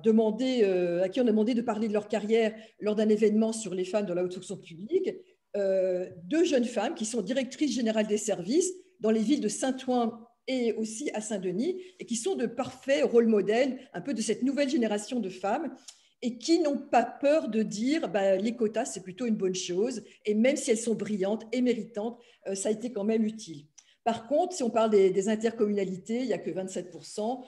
demandé de parler de leur carrière lors d'un événement sur les femmes dans la haute fonction publique. 2 jeunes femmes qui sont directrices générales des services dans les villes de Saint-Ouen et aussi à Saint-Denis, et qui sont de parfaits rôles modèles un peu de cette nouvelle génération de femmes, et qui n'ont pas peur de dire les quotas, c'est plutôt une bonne chose, et même si elles sont brillantes et méritantes, ça a été quand même utile. Par contre, si on parle des intercommunalités, il n'y a que 27%.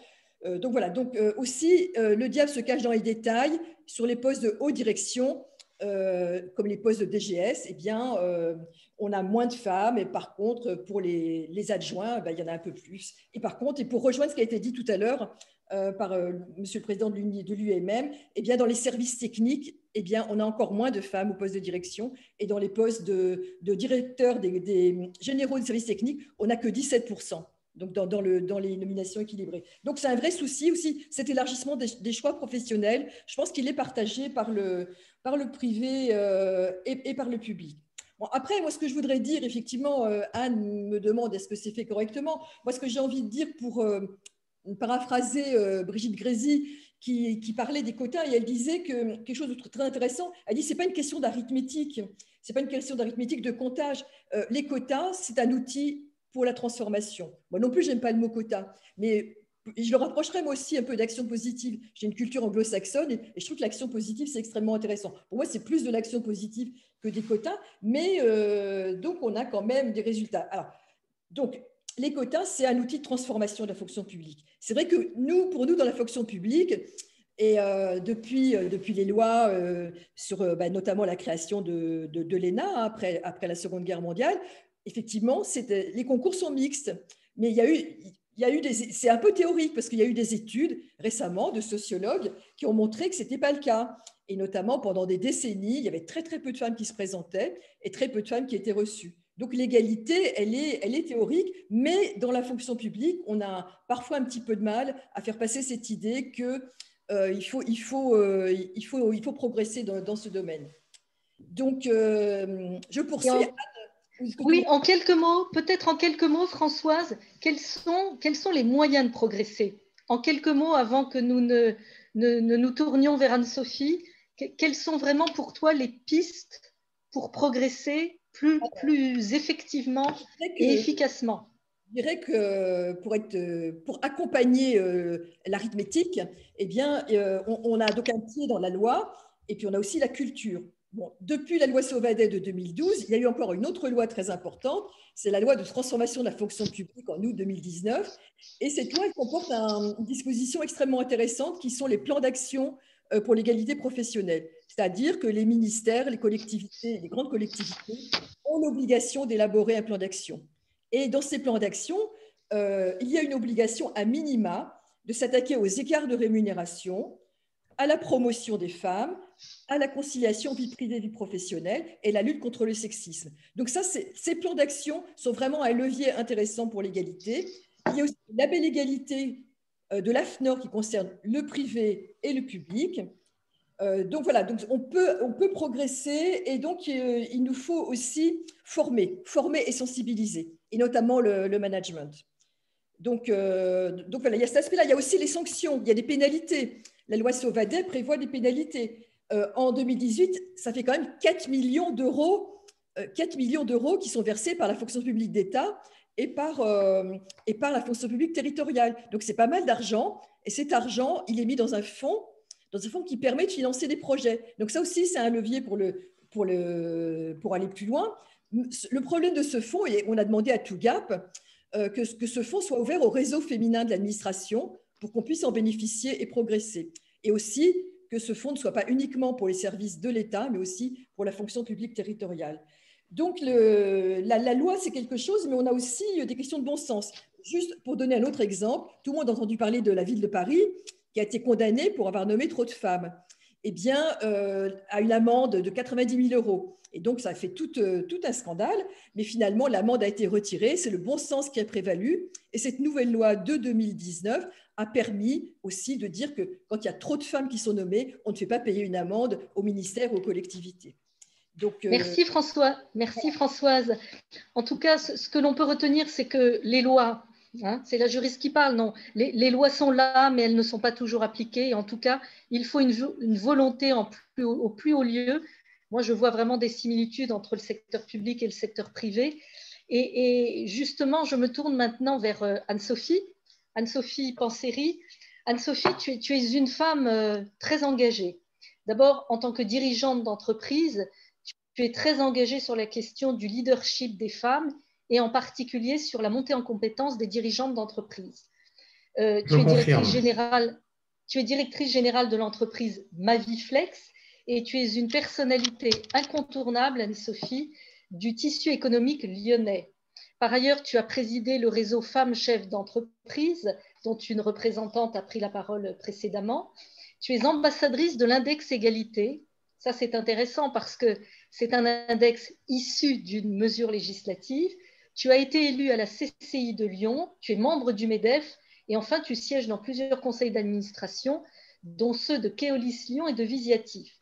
Donc voilà, aussi, le diable se cache dans les détails. Sur les postes de haute direction, comme les postes de DGS, eh bien, on a moins de femmes, et par contre, pour les adjoints, il y en a un peu plus. Et par contre, et pour rejoindre ce qui a été dit tout à l'heure par Monsieur le Président de l'UMM, eh bien, dans les services techniques, eh bien, on a encore moins de femmes au poste de direction, et dans les postes de directeurs des généraux de services techniques, on n'a que 17%. Donc, dans les nominations équilibrées. Donc, c'est un vrai souci aussi, cet élargissement des choix professionnels. Je pense qu'il est partagé par le privé et par le public. Bon, après, moi, ce que je voudrais dire, effectivement, Anne me demande est-ce que c'est fait correctement. Moi, ce que j'ai envie de dire pour paraphraser Brigitte Grésy, qui parlait des quotas, et elle disait que quelque chose de très intéressant, elle dit ce n'est pas une question d'arithmétique, ce n'est pas une question d'arithmétique, de comptage. Les quotas, c'est un outil pour la transformation. Moi non plus, je n'aime pas le mot quota, mais je le rapprocherais moi aussi un peu d'action positive. J'ai une culture anglo-saxonne et je trouve que l'action positive, c'est extrêmement intéressant. Pour moi, c'est plus de l'action positive que des quotas, mais donc on a quand même des résultats. Alors, donc, les quotas, c'est un outil de transformation de la fonction publique. C'est vrai que pour nous, dans la fonction publique, et depuis les lois sur notamment la création de l'ENA après la Seconde Guerre mondiale, effectivement, les concours sont mixtes, mais il y a eu c'est un peu théorique parce qu'il y a eu des études récemment de sociologues qui ont montré que ce n'était pas le cas. Et notamment, pendant des décennies, il y avait très, très peu de femmes qui se présentaient et très peu de femmes qui étaient reçues. Donc, l'égalité, elle est théorique, mais dans la fonction publique, on a parfois un petit peu de mal à faire passer cette idée qu'il faut progresser dans ce domaine. Donc, je poursuis. Oui, en quelques mots, peut-être en quelques mots, Françoise, quels sont les moyens de progresser? En quelques mots, avant que nous ne nous tournions vers Anne-Sophie, quelles sont vraiment pour toi les pistes pour progresser plus effectivement et efficacement? Je dirais que pour accompagner l'arithmétique, eh bien, on a donc un pied dans la loi et puis on a aussi la culture. Bon, depuis la loi Sauvadet de 2012, il y a eu encore une autre loi très importante, c'est la loi de transformation de la fonction publique en août 2019. Et cette loi elle comporte une disposition extrêmement intéressante qui sont les plans d'action pour l'égalité professionnelle. C'est-à-dire que les ministères, les collectivités, les grandes collectivités ont l'obligation d'élaborer un plan d'action. Et dans ces plans d'action, il y a une obligation à minima de s'attaquer aux écarts de rémunération, à la promotion des femmes, à la conciliation vie privée, vie professionnelle et la lutte contre le sexisme. Donc ça, ces plans d'action sont vraiment un levier intéressant pour l'égalité. Il y a aussi la belle égalité de l'AFNOR qui concerne le privé et le public. Donc voilà, donc on peut progresser et donc il nous faut aussi former et sensibiliser, et notamment le management. Donc voilà, il y a cet aspect-là. Il y a aussi les sanctions, il y a des pénalités. La loi Sauvadet prévoit des pénalités. En 2018, ça fait quand même 4 millions d'euros qui sont versés par la fonction publique d'État et par la fonction publique territoriale. Donc c'est pas mal d'argent, et cet argent, il est mis dans un fonds qui permet de financer des projets. Donc ça aussi, c'est un levier pour aller plus loin. Le problème de ce fonds, et on a demandé à TOGAP que ce fonds soit ouvert au réseau féminin de l'administration pour qu'on puisse en bénéficier et progresser. Et aussi que ce fonds ne soit pas uniquement pour les services de l'État, mais aussi pour la fonction publique territoriale. Donc la loi, c'est quelque chose, mais on a aussi des questions de bon sens. Juste pour donner un autre exemple, tout le monde a entendu parler de la ville de Paris, qui a été condamnée pour avoir nommé trop de femmes, eh bien, à une amende de 90 000 €. Et donc, ça a fait tout un scandale, mais finalement, l'amende a été retirée, c'est le bon sens qui a prévalu, et cette nouvelle loi de 2019 a permis aussi de dire que quand il y a trop de femmes qui sont nommées, on ne fait pas payer une amende au ministère ou aux collectivités. Donc, merci Françoise. En tout cas, ce que l'on peut retenir, c'est que les lois, c'est la juriste qui parle, non, les lois sont là, mais elles ne sont pas toujours appliquées. Et en tout cas, il faut une volonté au plus haut lieu. Moi, je vois vraiment des similitudes entre le secteur public et le secteur privé. Et justement, je me tourne maintenant vers Anne-Sophie Panseri. Anne-Sophie, tu es une femme très engagée. D'abord, en tant que dirigeante d'entreprise, tu es très engagée sur la question du leadership des femmes et en particulier sur la montée en compétence des dirigeantes d'entreprise. Tu es directrice générale de l'entreprise Maviflex et tu es une personnalité incontournable, Anne-Sophie, du tissu économique lyonnais. Par ailleurs, tu as présidé le réseau Femmes Chefs d'entreprise, dont une représentante a pris la parole précédemment. Tu es ambassadrice de l'index égalité. Ça, c'est intéressant parce que c'est un index issu d'une mesure législative. Tu as été élue à la CCI de Lyon, tu es membre du MEDEF et enfin, tu sièges dans plusieurs conseils d'administration, dont ceux de Keolis Lyon et de Visiative.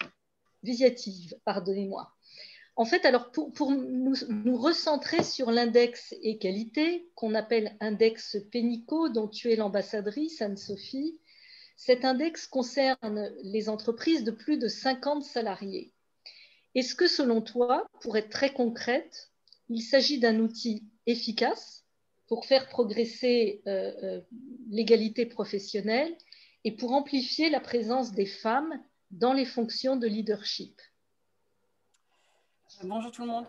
Pardonnez-moi. En fait, alors pour nous recentrer sur l'index égalité, qu'on appelle index Pénicaud, dont tu es l'ambassadrice, Anne-Sophie, cet index concerne les entreprises de plus de 50 salariés. Est-ce que, selon toi, pour être très concrète, il s'agit d'un outil efficace pour faire progresser l'égalité professionnelle et pour amplifier la présence des femmes dans les fonctions de leadership? Bonjour tout le monde.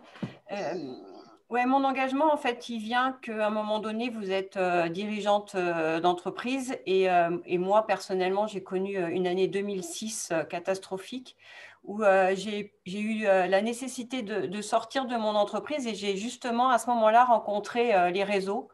Ouais, mon engagement, en fait, il vient qu'à un moment donné, vous êtes dirigeante d'entreprise et moi, personnellement, j'ai connu une année 2006 catastrophique où j'ai eu la nécessité de sortir de mon entreprise et j'ai justement à ce moment-là rencontré les réseaux.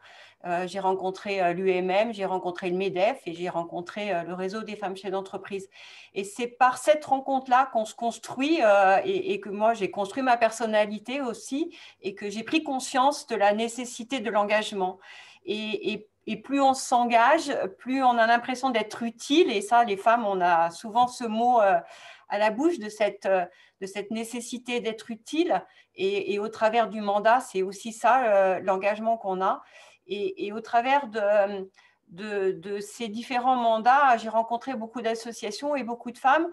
J'ai rencontré l'UMM, j'ai rencontré le MEDEF et j'ai rencontré le réseau des femmes chefs d'entreprise. Et c'est par cette rencontre-là qu'on se construit et que moi, j'ai construit ma personnalité aussi et que j'ai pris conscience de la nécessité de l'engagement. Et plus on s'engage, plus on a l'impression d'être utile. Et ça, les femmes, on a souvent ce mot à la bouche de cette nécessité d'être utile. Et au travers du mandat, c'est aussi ça, l'engagement qu'on a. Et au travers de ces différents mandats, j'ai rencontré beaucoup d'associations et beaucoup de femmes.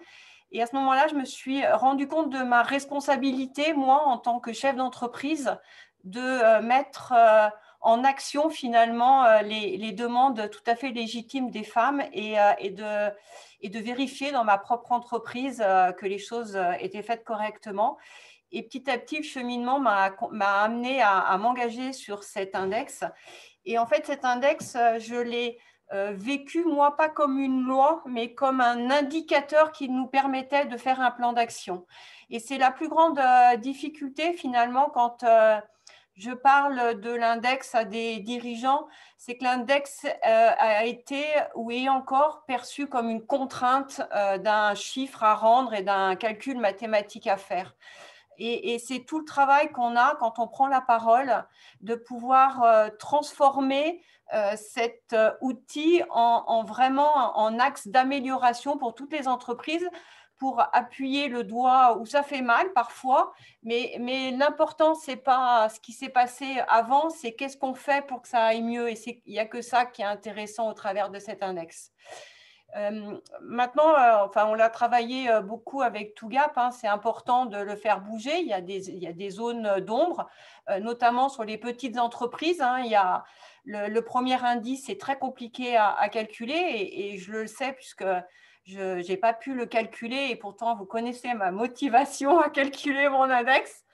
Et à ce moment-là, je me suis rendu compte de ma responsabilité, moi, en tant que chef d'entreprise, de mettre en action finalement les demandes tout à fait légitimes des femmes et de vérifier dans ma propre entreprise que les choses étaient faites correctement. Et petit à petit, le cheminement m'a amené à m'engager sur cet index. Et en fait, cet index, je l'ai vécu, moi, pas comme une loi, mais comme un indicateur qui nous permettait de faire un plan d'action. Et c'est la plus grande difficulté, finalement, quand je parle de l'index à des dirigeants, c'est que l'index a été ou est encore perçu comme une contrainte d'un chiffre à rendre et d'un calcul mathématique à faire. Et c'est tout le travail qu'on a quand on prend la parole, de pouvoir transformer cet outil en vraiment en axe d'amélioration pour toutes les entreprises, pour appuyer le doigt où ça fait mal parfois, mais l'important, ce n'est pas ce qui s'est passé avant, c'est qu'est-ce qu'on fait pour que ça aille mieux. Et il n'y a que ça qui est intéressant au travers de cet index. Maintenant, on l'a travaillé beaucoup avec TOGAP, hein, c'est important de le faire bouger. Il y a des zones d'ombre, notamment sur les petites entreprises. Hein, il y a le premier indice, c'est très compliqué à calculer et je le sais puisque je n'ai pas pu le calculer et pourtant, vous connaissez ma motivation à calculer mon index.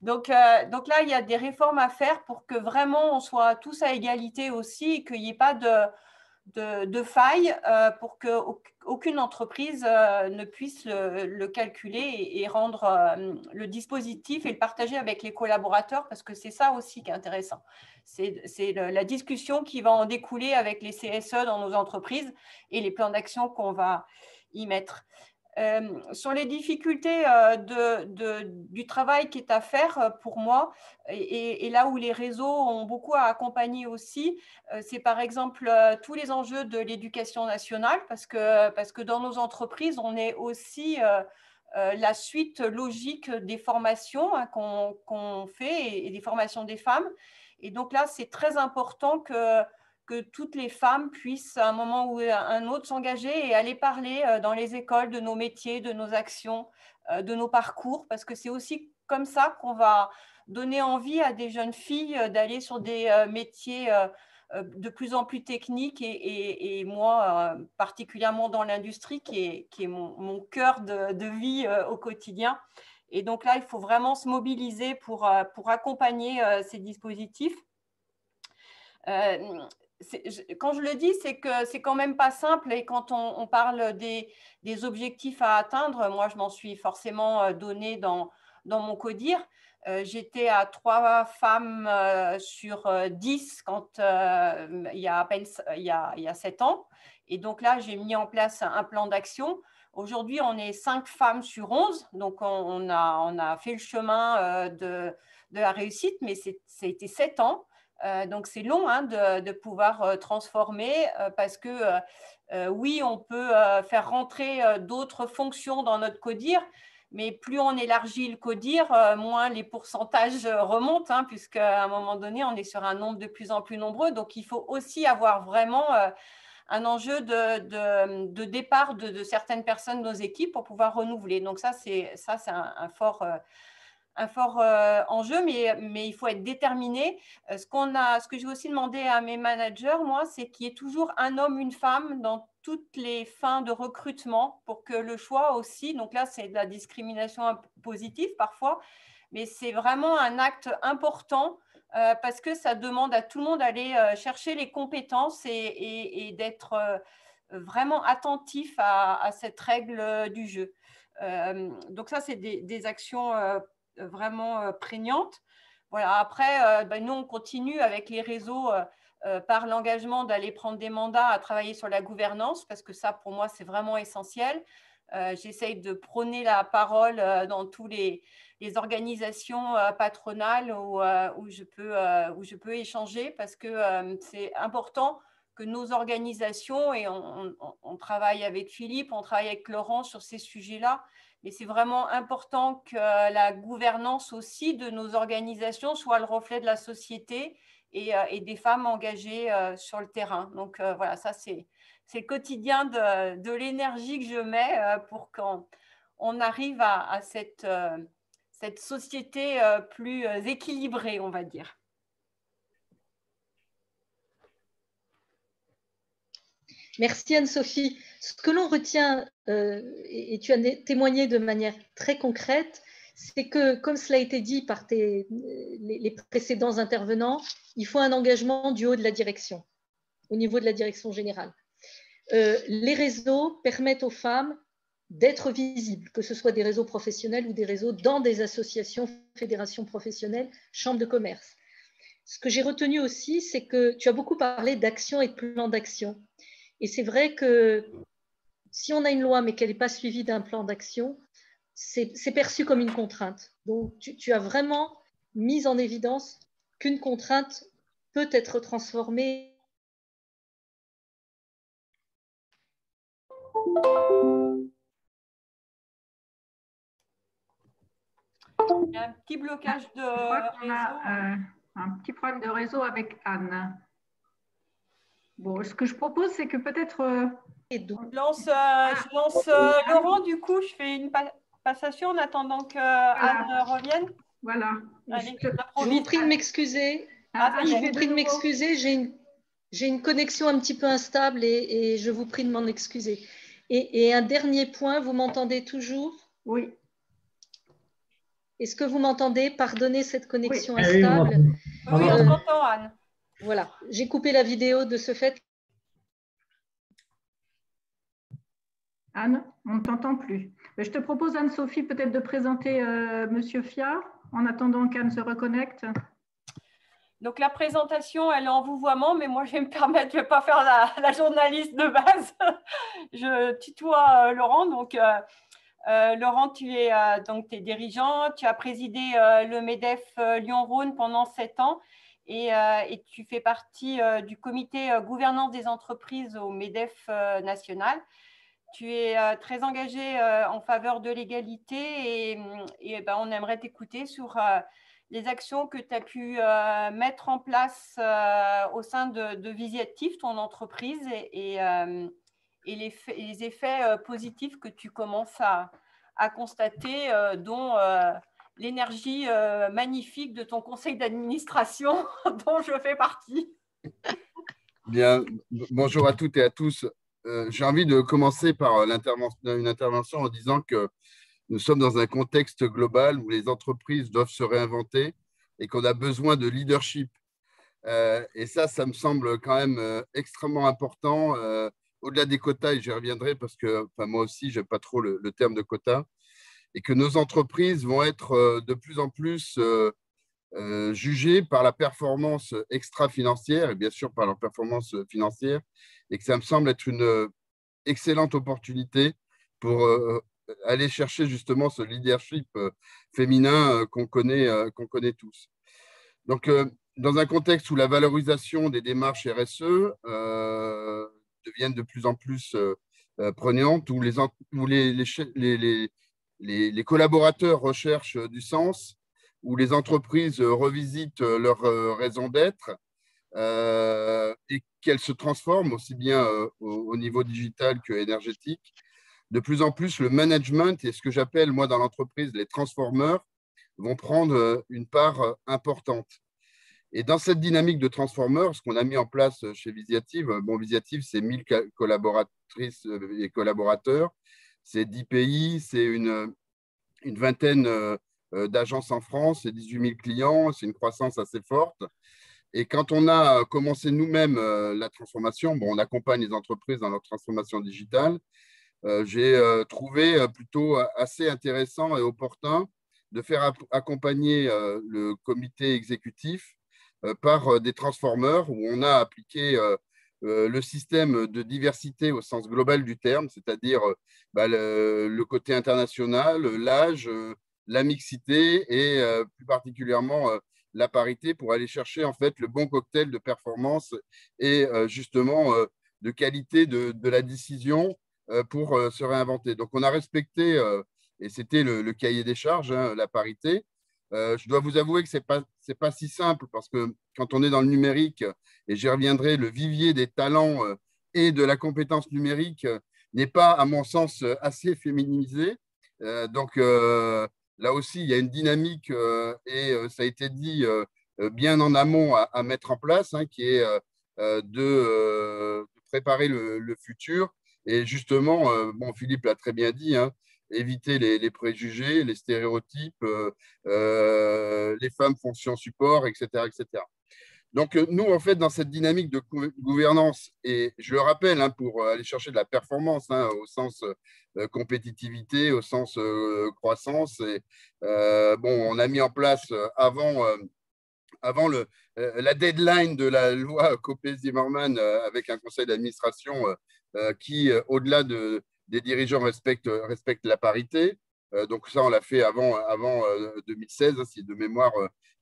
Donc là, il y a des réformes à faire pour que vraiment on soit tous à égalité aussi et qu'il n'y ait pas de faille pour qu'aucune entreprise ne puisse le calculer et rendre le dispositif et le partager avec les collaborateurs, parce que c'est ça aussi qui est intéressant. C'est la discussion qui va en découler avec les CSE dans nos entreprises et les plans d'action qu'on va y mettre. Sur les difficultés du travail qui est à faire pour moi, et là où les réseaux ont beaucoup à accompagner aussi, c'est par exemple tous les enjeux de l'éducation nationale, parce que dans nos entreprises, on est aussi la suite logique des formations hein, qu'on fait et des formations des femmes. Et donc là, c'est très important que toutes les femmes puissent, à un moment ou à un autre, s'engager et aller parler dans les écoles de nos métiers, de nos actions, de nos parcours, parce que c'est aussi comme ça qu'on va donner envie à des jeunes filles d'aller sur des métiers de plus en plus techniques et moi, particulièrement dans l'industrie, qui est mon cœur de vie au quotidien. Et donc là, il faut vraiment se mobiliser pour accompagner ces dispositifs. Quand je le dis, c'est que c'est quand même pas simple et quand on parle des objectifs à atteindre, moi je m'en suis forcément donné dans mon CODIR, j'étais à 3 femmes sur 10 quand il y a à peine il y a 7 ans. Et donc là, j'ai mis en place un plan d'action. Aujourd'hui, on est 5 femmes sur 11, donc on a fait le chemin de la réussite, mais ça a été 7 ans. Donc, c'est long hein, de pouvoir transformer parce que oui, on peut faire rentrer d'autres fonctions dans notre CODIR, mais plus on élargit le CODIR, moins les pourcentages remontent, hein, puisqu'à un moment donné, on est sur un nombre de plus en plus nombreux. Donc, il faut aussi avoir vraiment un enjeu de départ de certaines personnes de nos équipes pour pouvoir renouveler. Donc, ça, c'est un fort enjeu, mais il faut être déterminé. Ce que j'ai aussi demandé à mes managers, moi, c'est qu'il y ait toujours un homme, une femme dans toutes les fins de recrutement pour que le choix aussi, donc là, c'est de la discrimination positive parfois, mais c'est vraiment un acte important parce que ça demande à tout le monde d'aller chercher les compétences et d'être vraiment attentif à cette règle du jeu. Donc ça, c'est des actions vraiment prégnante. Voilà. Après, nous, on continue avec les réseaux par l'engagement d'aller prendre des mandats à travailler sur la gouvernance, parce que ça, pour moi, c'est vraiment essentiel. J'essaye de prôner la parole dans tous les organisations patronales où je peux échanger, parce que c'est important que nos organisations, et on travaille avec Philippe, on travaille avec Laurent sur ces sujets-là, mais c'est vraiment important que la gouvernance aussi de nos organisations soit le reflet de la société et des femmes engagées sur le terrain. Donc voilà, ça c'est le quotidien de l'énergie que je mets pour qu'on arrive à cette société plus équilibrée, on va dire. Merci Anne-Sophie. Ce que l'on retient, et tu as témoigné de manière très concrète, c'est que, comme cela a été dit par les précédents intervenants, il faut un engagement du haut de la direction, au niveau de la direction générale. Les réseaux permettent aux femmes d'être visibles, que ce soit des réseaux professionnels ou des réseaux dans des associations, fédérations professionnelles, chambres de commerce. Ce que j'ai retenu aussi, c'est que tu as beaucoup parlé d'action et de plan d'action. Et c'est vrai que si on a une loi mais qu'elle n'est pas suivie d'un plan d'action, c'est perçu comme une contrainte. Donc, tu as vraiment mis en évidence qu'une contrainte peut être transformée. Il y a un petit blocage de réseau. Un petit problème de réseau avec Anne. Bon, ce que je propose, c'est que peut-être… Je lance Laurent, du coup, je fais une passation en attendant que Anne revienne. Voilà. Allez, je vous prie de m'excuser. Je vous prie de m'excuser. J'ai une connexion un petit peu instable et je vous prie de m'en excuser. Et un dernier point, vous m'entendez toujours? Oui. Est-ce que vous m'entendez? Pardonnez cette connexion instable. Oui, on t'entend, Anne. Voilà, j'ai coupé la vidéo de ce fait. Anne, on ne t'entend plus. Je te propose, Anne-Sophie, peut-être de présenter Monsieur Fia, en attendant qu'Anne se reconnecte. Donc, la présentation, elle est en vouvoiement, mais moi, je vais me permettre, je ne vais pas faire la journaliste de base. Je tutoie Laurent. Donc, Laurent, tu es t'es dirigeant, tu as présidé le MEDEF Lyon-Rhône pendant 7 ans et tu fais partie du comité gouvernance des entreprises au MEDEF national. Tu es très engagé en faveur de l'égalité et on aimerait t'écouter sur les actions que tu as pu mettre en place au sein de Visiactive, ton entreprise, et les effets positifs que tu commences à constater, dont l'énergie magnifique de ton conseil d'administration dont je fais partie. Bien, bonjour à toutes et à tous. J'ai envie de commencer par une intervention en disant que nous sommes dans un contexte global où les entreprises doivent se réinventer et qu'on a besoin de leadership. Et ça me semble quand même extrêmement important. Au-delà des quotas, et j'y reviendrai parce que moi aussi, je n'aime pas trop le terme de quota. et que nos entreprises vont être de plus en plus jugées par la performance extra-financière et bien sûr par leur performance financière, et que ça me semble être une excellente opportunité pour aller chercher justement ce leadership féminin qu'on connaît tous. Donc, dans un contexte où la valorisation des démarches RSE deviennent de plus en plus prenantes, où les collaborateurs recherchent du sens, où les entreprises revisitent leur raison d'être et qu'elles se transforment aussi bien au niveau digital que énergétique. De plus en plus, le management et ce que j'appelle moi dans l'entreprise les transformeurs vont prendre une part importante. Et dans cette dynamique de transformeurs, ce qu'on a mis en place chez Visiative, bon, Visiative, c'est 1000 collaboratrices et collaborateurs, c'est 10 pays, c'est une vingtaine d'agences en France, c'est 18 000 clients, c'est une croissance assez forte. Et quand on a commencé nous-mêmes la transformation, bon, on accompagne les entreprises dans leur transformation digitale, j'ai trouvé plutôt assez intéressant et opportun de faire accompagner le comité exécutif par des transformeurs où on a appliqué le système de diversité au sens global du terme, c'est-à-dire le côté international, l'âge, la mixité et plus particulièrement la parité pour aller chercher en fait le bon cocktail de performance et justement de qualité de la décision pour se réinventer. Donc, on a respecté, et c'était le cahier des charges, hein, la parité. Je dois vous avouer que ce n'est pas si simple parce que quand on est dans le numérique, et j'y reviendrai, le vivier des talents et de la compétence numérique n'est pas, à mon sens, assez féminisé. Donc, là aussi, il y a une dynamique, et ça a été dit bien en amont à mettre en place, hein, qui est de préparer le futur. Et justement, bon, Philippe l'a très bien dit, hein, éviter les préjugés, les stéréotypes, les femmes fonction support, etc., etc. Donc, nous, en fait, dans cette dynamique de gouvernance, et je le rappelle, hein, pour aller chercher de la performance, hein, au sens compétitivité, au sens croissance, et, bon, on a mis en place avant la deadline de la loi Copé-Zimmermann avec un conseil d'administration qui, au-delà des dirigeants, respecte la parité. Donc ça, on l'a fait avant 2016, hein, si de mémoire,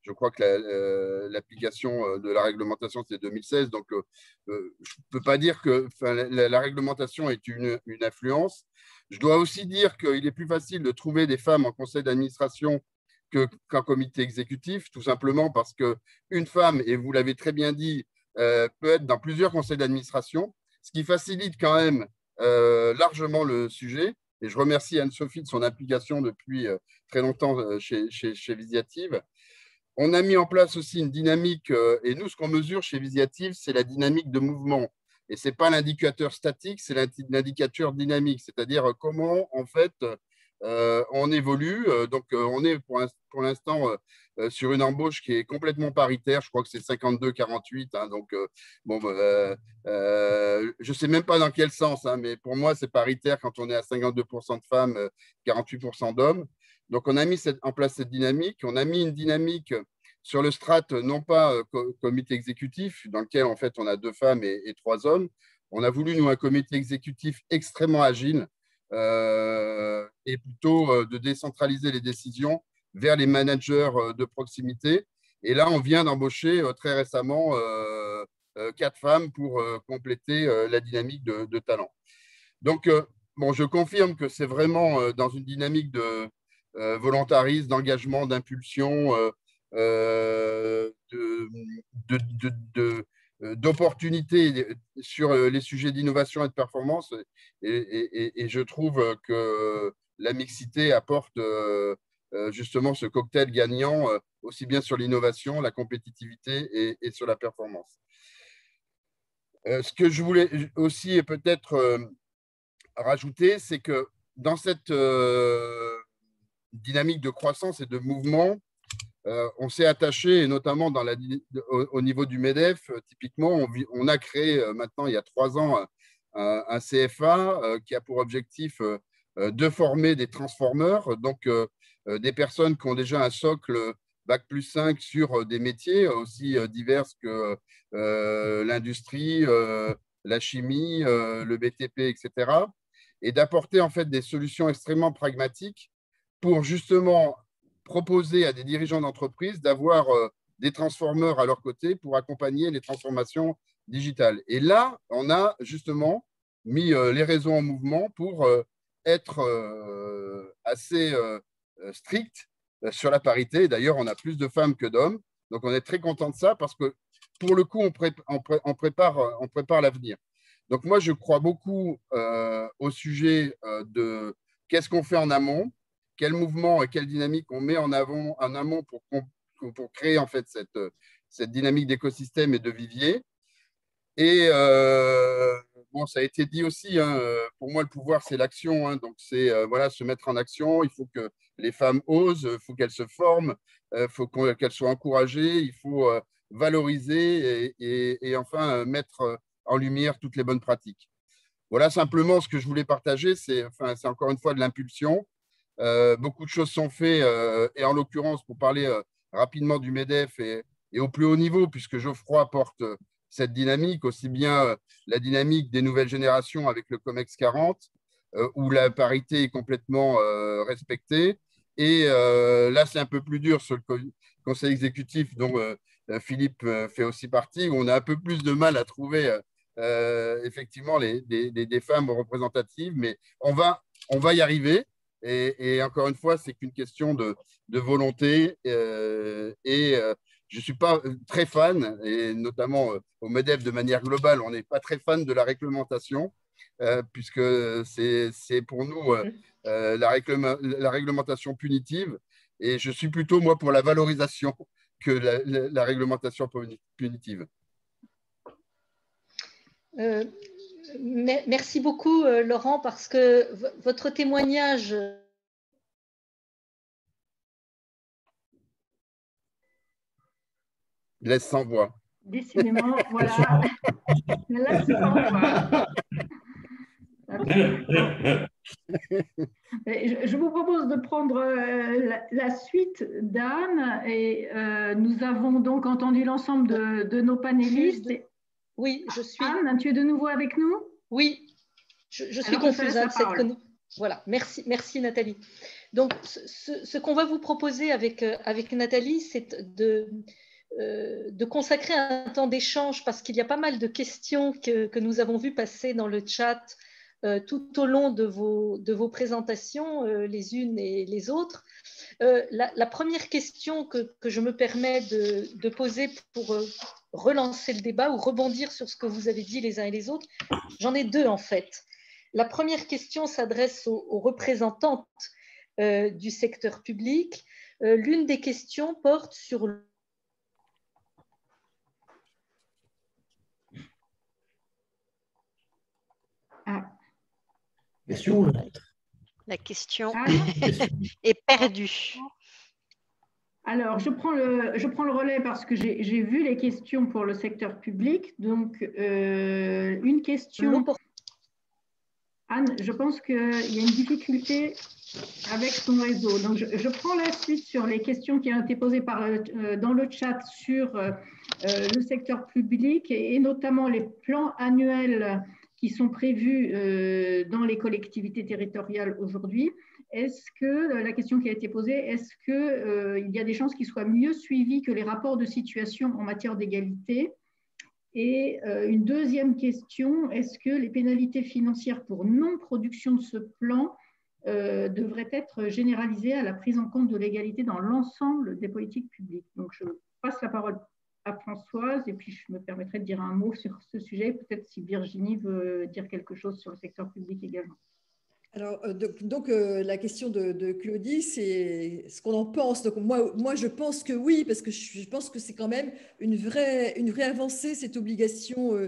je crois que l'application de la réglementation, c'est 2016. Donc, je ne peux pas dire que la réglementation est une influence. Je dois aussi dire qu'il est plus facile de trouver des femmes en conseil d'administration qu'un comité exécutif, tout simplement parce qu'une femme, et vous l'avez très bien dit, peut être dans plusieurs conseils d'administration, ce qui facilite quand même largement le sujet. Et je remercie Anne-Sophie de son implication depuis très longtemps chez Visiative. On a mis en place aussi une dynamique, et nous, ce qu'on mesure chez Visiative, c'est la dynamique de mouvement. Et ce n'est pas l'indicateur statique, c'est l'indicateur dynamique, c'est-à-dire comment, en fait, on évolue. Donc, on est pour l'instant sur une embauche qui est complètement paritaire. Je crois que c'est 52-48. Hein, donc, bon, je ne sais même pas dans quel sens, hein, mais pour moi, c'est paritaire quand on est à 52% de femmes, 48% d'hommes. Donc, on a mis en place cette dynamique. On a mis une dynamique sur le strat, non pas comité exécutif, dans lequel, en fait, on a 2 femmes et 3 hommes. On a voulu, nous, un comité exécutif extrêmement agile et plutôt de décentraliser les décisions vers les managers de proximité. Et là, on vient d'embaucher très récemment 4 femmes pour compléter la dynamique de talent. Donc, bon, je confirme que c'est vraiment dans une dynamique de volontarisme, d'engagement, d'impulsion, d'opportunités sur les sujets d'innovation et de performance. Et je trouve que la mixité apporte justement ce cocktail gagnant aussi bien sur l'innovation, la compétitivité et sur la performance. Ce que je voulais aussi peut-être rajouter, c'est que dans cette dynamique de croissance et de mouvement, on s'est attaché, et notamment au niveau du MEDEF, typiquement, on a créé maintenant, il y a 3 ans, un CFA qui a pour objectif de former des transformeurs, donc des personnes qui ont déjà un socle Bac+5 sur des métiers aussi divers que l'industrie, la chimie, le BTP, etc. Et d'apporter en fait des solutions extrêmement pragmatiques pour justement proposer à des dirigeants d'entreprise d'avoir des transformeurs à leur côté pour accompagner les transformations digitales. Et là, on a justement mis les réseaux en mouvement pour être assez strict sur la parité. D'ailleurs, on a plus de femmes que d'hommes. Donc, on est très content de ça parce que, pour le coup, on prépare l'avenir. Donc, moi, je crois beaucoup au sujet de qu'est-ce qu'on fait en amont, quel mouvement et quelle dynamique on met en amont pour créer en fait cette dynamique d'écosystème et de vivier. Et bon, ça a été dit aussi, hein, pour moi, le pouvoir, c'est l'action. Hein, donc, c'est voilà, se mettre en action. Il faut que les femmes osent, il faut qu'elles se forment, il faut qu'elles soient encouragées, il faut valoriser et enfin mettre en lumière toutes les bonnes pratiques. Voilà simplement ce que je voulais partager. C'est encore une fois de l'impulsion. Beaucoup de choses sont faites, et en l'occurrence, pour parler rapidement du MEDEF et au plus haut niveau, puisque Geoffroy porte cette dynamique, aussi bien la dynamique des nouvelles générations avec le COMEX 40, où la parité est complètement respectée. Et là, c'est un peu plus dur sur le conseil exécutif, dont Philippe fait aussi partie, où on a un peu plus de mal à trouver effectivement des femmes représentatives, mais on va y arriver. Et encore une fois, c'est qu'une question de volonté. Je ne suis pas très fan, et notamment au MEDEF de manière globale, on n'est pas très fan de la réglementation, puisque c'est pour nous la réglementation punitive. Et je suis plutôt, moi, pour la valorisation que la réglementation punitive. Merci beaucoup, Laurent, parce que votre témoignage… Laisse sans voix. Décidément, voilà. Laisse sans voix. Je vous propose de prendre la suite d'Anne. Et nous avons donc entendu l'ensemble de nos panélistes. Oui, je suis… Anne, tu es de nouveau avec nous? Oui, je suis confuse. Voilà, merci Nathalie. Donc, ce qu'on va vous proposer avec Nathalie, c'est de consacrer un temps d'échange, parce qu'il y a pas mal de questions que nous avons vues passer dans le chat tout au long de vos présentations, les unes et les autres. La première question que je me permets de poser pour relancer le débat ou rebondir sur ce que vous avez dit les uns et les autres, j'en ai deux en fait. La première question s'adresse aux représentantes du secteur public. L'une des questions porte sur La question est perdue. Alors, je prends le relais parce que j'ai vu les questions pour le secteur public. Donc, une question… Anne, je pense qu'il y a une difficulté avec son réseau. Donc, je prends la suite sur les questions qui ont été posées dans le chat sur le secteur public et notamment les plans annuels qui sont prévus dans les collectivités territoriales aujourd'hui. Est-ce que, la question qui a été posée, est-ce qu'il y a des chances qu'ils soient mieux suivis que les rapports de situation en matière d'égalité? Et une deuxième question, est-ce que les pénalités financières pour non-production de ce plan devraient être généralisées à la prise en compte de l'égalité dans l'ensemble des politiques publiques? Donc, je passe la parole à Françoise et puis je me permettrai de dire un mot sur ce sujet, peut-être si Virginie veut dire quelque chose sur le secteur public également. Alors, la question de Claudie, c'est ce qu'on en pense. Donc, moi, je pense que oui, parce que je pense que c'est quand même une vraie avancée, cette obligation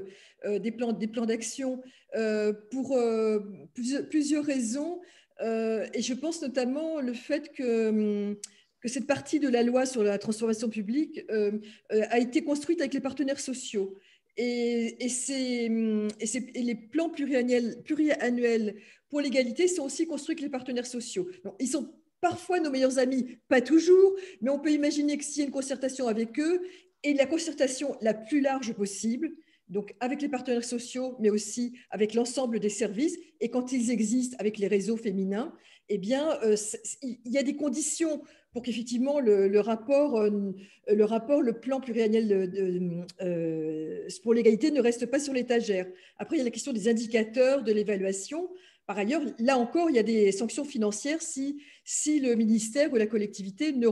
des plans d'action pour plusieurs raisons. Et je pense notamment le fait que cette partie de la loi sur la transformation publique a été construite avec les partenaires sociaux. Et les plans pluriannuels pour l'égalité sont aussi construits avec les partenaires sociaux. Donc, ils sont parfois nos meilleurs amis, pas toujours, mais on peut imaginer que s'il y a une concertation avec eux, et la concertation la plus large possible, donc avec les partenaires sociaux, mais aussi avec l'ensemble des services, et quand ils existent avec les réseaux féminins, eh bien, il y a des conditions pour qu'effectivement le plan pluriannuel pour l'égalité ne reste pas sur l'étagère. Après, il y a la question des indicateurs, de l'évaluation. Par ailleurs, là encore, il y a des sanctions financières si le ministère ou la collectivité ne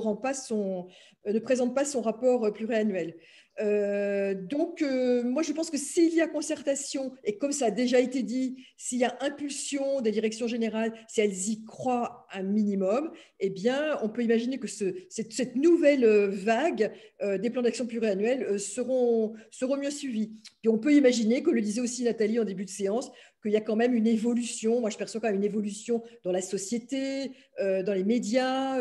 présente pas son rapport pluriannuel. Moi, je pense que s'il y a concertation, et comme ça a déjà été dit, s'il y a impulsion des directions générales, si elles y croient un minimum, eh bien, on peut imaginer que cette nouvelle vague des plans d'action pluriannuels seront mieux suivis. Puis on peut imaginer, comme le disait aussi Nathalie en début de séance, qu'il y a quand même une évolution. Moi, je perçois quand même une évolution dans la société, dans les médias.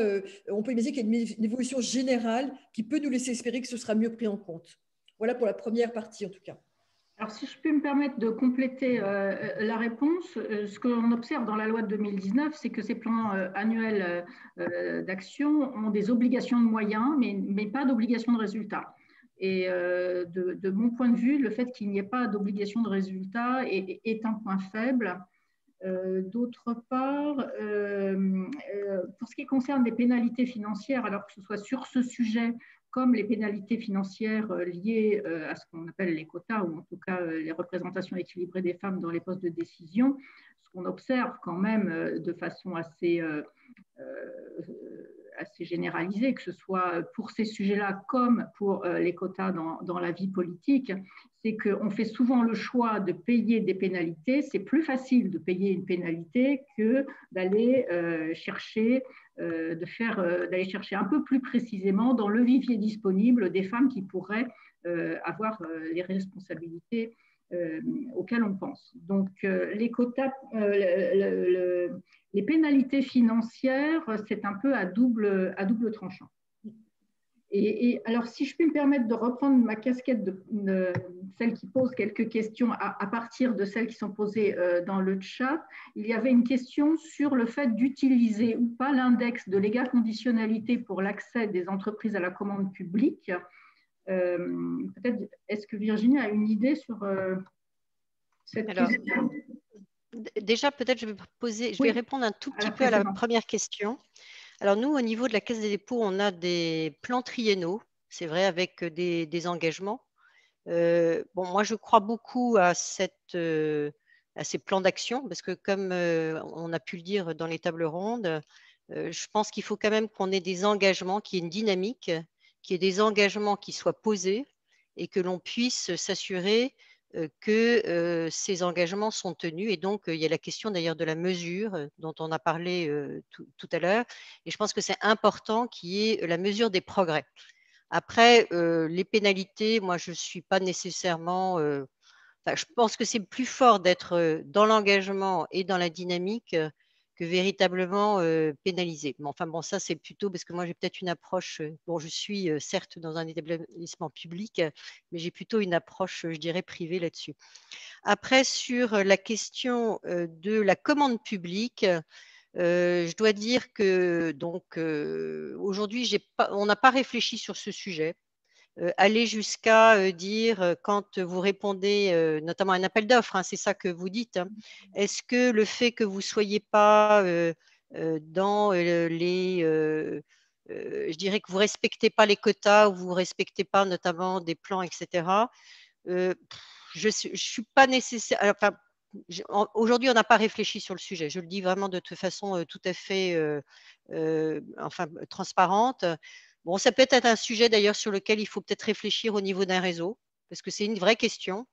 On peut imaginer qu'il y a une évolution générale qui peut nous laisser espérer que ce sera mieux pris en compte. Voilà pour la première partie, en tout cas. Alors, si je peux me permettre de compléter la réponse, ce que l'on observe dans la loi de 2019, c'est que ces plans annuels d'action ont des obligations de moyens, mais pas d'obligation de résultats. Et de mon point de vue, le fait qu'il n'y ait pas d'obligation de résultat est un point faible. D'autre part, pour ce qui concerne les pénalités financières, alors que ce soit sur ce sujet comme les pénalités financières liées à ce qu'on appelle les quotas, ou en tout cas les représentations équilibrées des femmes dans les postes de décision, ce qu'on observe quand même de façon assez généralisée, que ce soit pour ces sujets-là comme pour les quotas dans la vie politique, c'est qu'on fait souvent le choix de payer des pénalités. C'est plus facile de payer une pénalité que d'aller chercher un peu plus précisément dans le vivier disponible des femmes qui pourraient avoir les responsabilités auxquelles on pense. Donc, les quotas, les pénalités financières, c'est un peu à double tranchant. Et alors, si je puis me permettre de reprendre ma casquette de celle qui pose quelques questions à partir de celles qui sont posées dans le chat, il y avait une question sur le fait d'utiliser ou pas l'index de l'égale conditionnalité pour l'accès des entreprises à la commande publique. Peut-être, est-ce que Virginie a une idée sur cette question? Déjà, peut-être je vais répondre un tout petit peu à la première question. Alors nous, au niveau de la Caisse des dépôts, on a des plans triennaux, c'est vrai, avec des engagements. Moi, je crois beaucoup à ces plans d'action, parce que comme on a pu le dire dans les tables rondes, je pense qu'il faut quand même qu'on ait des engagements, qu'il y ait une dynamique, qu'il y ait des engagements qui soient posés et que l'on puisse s'assurer que ces engagements sont tenus. Et donc, il y a la question d'ailleurs de la mesure dont on a parlé tout à l'heure. Et je pense que c'est important qu'il y ait la mesure des progrès. Après, les pénalités, moi, je ne suis pas nécessairement… je pense que c'est plus fort d'être dans l'engagement et dans la dynamique que véritablement pénalisé. Mais enfin, bon, ça, c'est plutôt parce que moi, j'ai peut-être une approche… je suis certes dans un établissement public, mais j'ai plutôt une approche, je dirais, privée là-dessus. Après, sur la question de la commande publique, je dois dire que donc aujourd'hui, on n'a pas réfléchi sur ce sujet. Aller jusqu'à dire quand vous répondez notamment à un appel d'offres, c'est ça que vous dites, est-ce que le fait que vous ne soyez pas dans je dirais que vous ne respectez pas les quotas ou vous ne respectez pas notamment des plans, etc. Je ne suis pas nécessaire… Aujourd'hui, on n'a pas réfléchi sur le sujet. Je le dis vraiment de toute façon tout à fait transparente. Bon, ça peut être un sujet d'ailleurs sur lequel il faut peut-être réfléchir au niveau d'un réseau, parce que c'est une vraie question.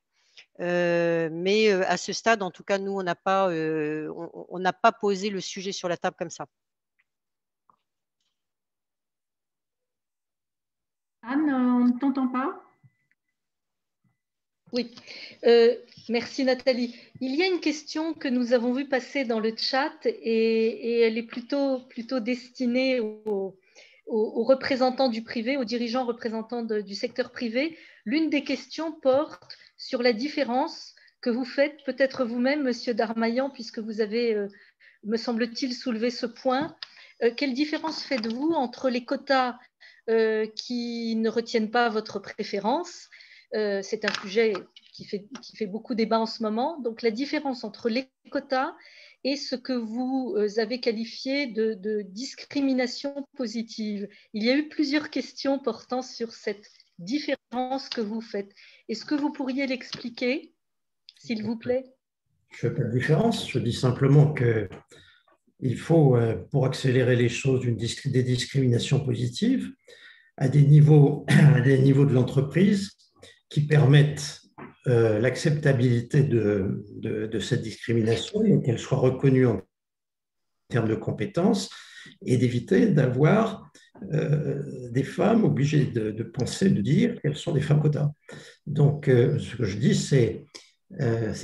Mais à ce stade, en tout cas, nous, on n'a pas posé le sujet sur la table comme ça. Anne, on ne t'entend pas? Oui, merci Nathalie. Il y a une question que nous avons vu passer dans le chat et elle est plutôt destinée aux représentants du privé, aux dirigeants représentants du secteur privé. L'une des questions porte sur la différence que vous faites, peut-être vous-même, Monsieur Darmaillan, puisque vous avez, me semble-t-il, soulevé ce point. Quelle différence faites-vous entre les quotas qui ne retiennent pas votre préférence? C'est un sujet qui fait beaucoup débat en ce moment. Donc, la différence entre les quotas et ce que vous avez qualifié de discrimination positive. Il y a eu plusieurs questions portant sur cette différence que vous faites. Est-ce que vous pourriez l'expliquer, s'il vous plaît? Je ne fais pas de différence. Je dis simplement qu'il faut, pour accélérer les choses, des discriminations positives à des niveaux de l'entreprise qui permettent l'acceptabilité de cette discrimination et qu'elle soit reconnue en termes de compétences et d'éviter d'avoir des femmes obligées de penser, de dire qu'elles sont des femmes quotas. Donc, ce que je dis, c'est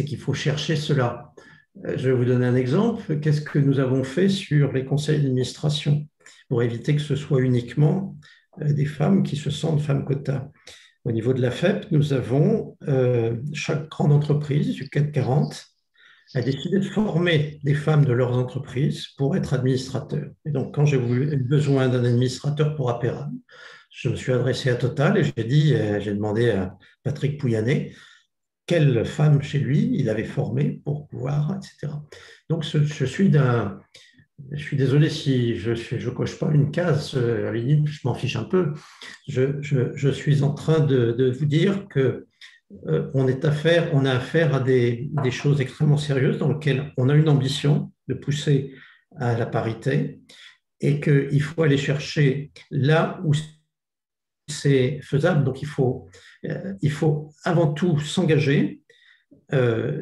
qu'il faut chercher cela. Je vais vous donner un exemple. Qu'est-ce que nous avons fait sur les conseils d'administration pour éviter que ce soit uniquement des femmes qui se sentent femmes quotas? Au niveau de la FEP, nous avons, chaque grande entreprise du CAC 40 a décidé de former des femmes de leurs entreprises pour être administrateurs. Et donc, quand j'ai eu besoin d'un administrateur pour Aperam, je me suis adressé à Total et j'ai demandé à Patrick Pouyanné quelle femme chez lui il avait formé pour pouvoir, etc. Donc, je suis désolé si je ne coche pas une case, à la limite, je m'en fiche un peu. Je suis en train de vous dire que on a affaire à des choses extrêmement sérieuses dans lesquelles on a une ambition de pousser à la parité et qu'il faut aller chercher là où c'est faisable. Donc, il faut avant tout s'engager.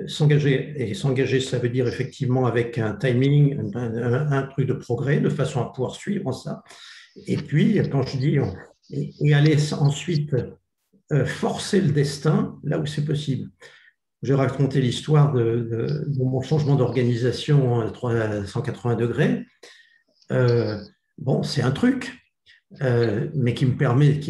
S'engager, ça veut dire effectivement avec un timing, un truc de progrès, de façon à pouvoir suivre ça. Et puis, quand je dis, et aller ensuite forcer le destin là où c'est possible. J'ai raconté l'histoire de mon changement d'organisation à 180 degrés. Bon, c'est un truc, mais qui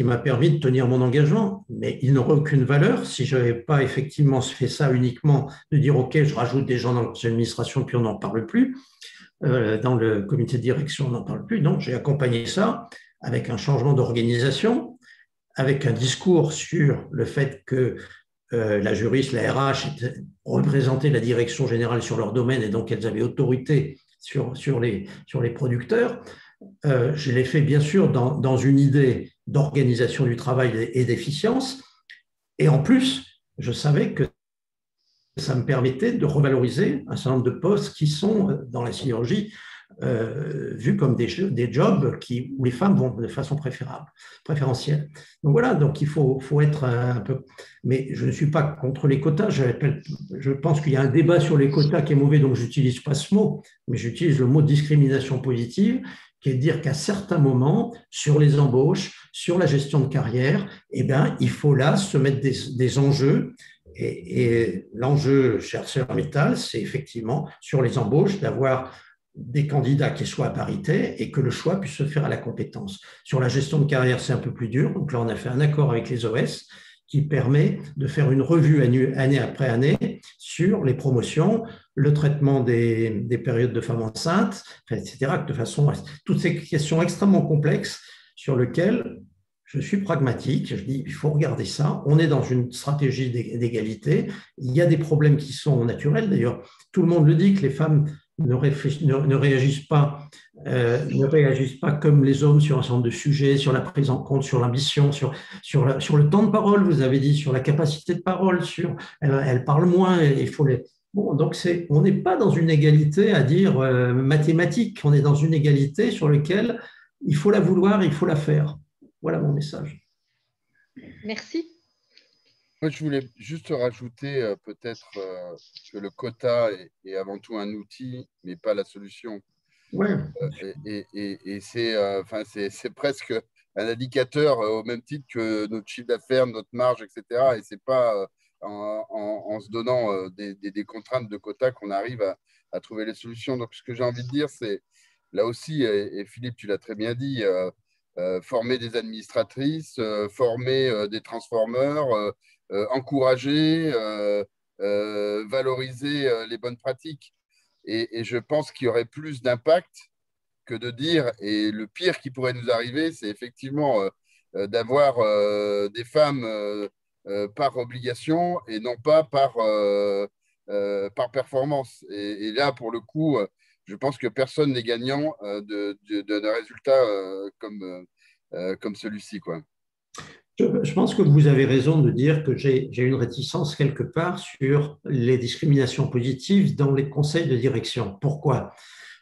m'a permis de tenir mon engagement. Mais il n'aurait aucune valeur si je n'avais pas effectivement fait ça uniquement, de dire OK, je rajoute des gens dans l'administration, puis on n'en parle plus. Dans le comité de direction, on n'en parle plus. Non, j'ai accompagné ça avec un changement d'organisation, avec un discours sur le fait que la juriste, la RH, représentaient la direction générale sur leur domaine et donc elles avaient autorité sur les producteurs. Je l'ai fait bien sûr dans une idée d'organisation du travail et d'efficience. Et en plus, je savais que ça me permettait de revaloriser un certain nombre de postes qui sont dans la sidérurgie vus comme des jobs où les femmes vont de façon préférentielle. Donc voilà, donc il faut être un peu… Mais je ne suis pas contre les quotas. Je pense qu'il y a un débat sur les quotas qui est mauvais, donc je n'utilise pas ce mot, mais j'utilise le mot discrimination positive, qui est de dire qu'à certains moments, sur les embauches, sur la gestion de carrière, eh bien, il faut là se mettre des enjeux. Et l'enjeu chez ArcelorMittal, c'est effectivement sur les embauches d'avoir des candidats qui soient à parité et que le choix puisse se faire à la compétence. Sur la gestion de carrière, c'est un peu plus dur. Donc là, on a fait un accord avec les OS qui permet de faire une revue année après année sur les promotions, le traitement des périodes de femmes enceintes, etc. De façon, toutes ces questions extrêmement complexes sur lesquelles je suis pragmatique. Je dis, il faut regarder ça. On est dans une stratégie d'égalité. Il y a des problèmes qui sont naturels. D'ailleurs, tout le monde le dit que les femmes ne réagissent pas comme les hommes sur un certain nombre de sujets, sur la prise en compte, sur l'ambition, sur le temps de parole, vous avez dit, sur la capacité de parole, elles parlent moins, il faut les… Bon, donc on n'est pas dans une égalité à dire mathématique, on est dans une égalité sur laquelle il faut la vouloir, il faut la faire. Voilà mon message. Merci. Moi, je voulais juste rajouter peut-être que le quota est avant tout un outil, mais pas la solution. Ouais. Et c'est presque un indicateur au même titre que notre chiffre d'affaires, notre marge, etc. Et ce n'est pas en se donnant des contraintes de quota qu'on arrive à trouver les solutions. Donc, ce que j'ai envie de dire, c'est là aussi, et Philippe, tu l'as très bien dit, former des administratrices, former des transformeurs, encourager, valoriser les bonnes pratiques. Et je pense qu'il y aurait plus d'impact que de dire, et le pire qui pourrait nous arriver, c'est effectivement d'avoir des femmes par obligation et non pas par performance. Et là, pour le coup, je pense que personne n'est gagnant d'un résultat comme celui-ci, quoi. Je pense que vous avez raison de dire que j'ai une réticence quelque part sur les discriminations positives dans les conseils de direction. Pourquoi ?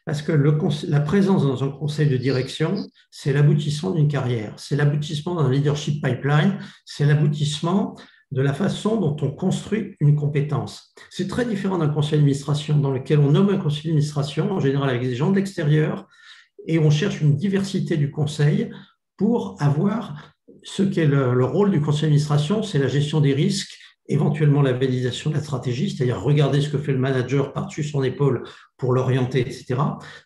Parce que la présence dans un conseil de direction, c'est l'aboutissement d'une carrière, c'est l'aboutissement d'un leadership pipeline, c'est l'aboutissement de la façon dont on construit une compétence. C'est très différent d'un conseil d'administration dans lequel on nomme un conseil d'administration, en général avec des gens de l'extérieur, et on cherche une diversité du conseil pour avoir ce qu'est le rôle du conseil d'administration, c'est la gestion des risques, éventuellement la validation de la stratégie, c'est-à-dire regarder ce que fait le manager par-dessus son épaule pour l'orienter, etc.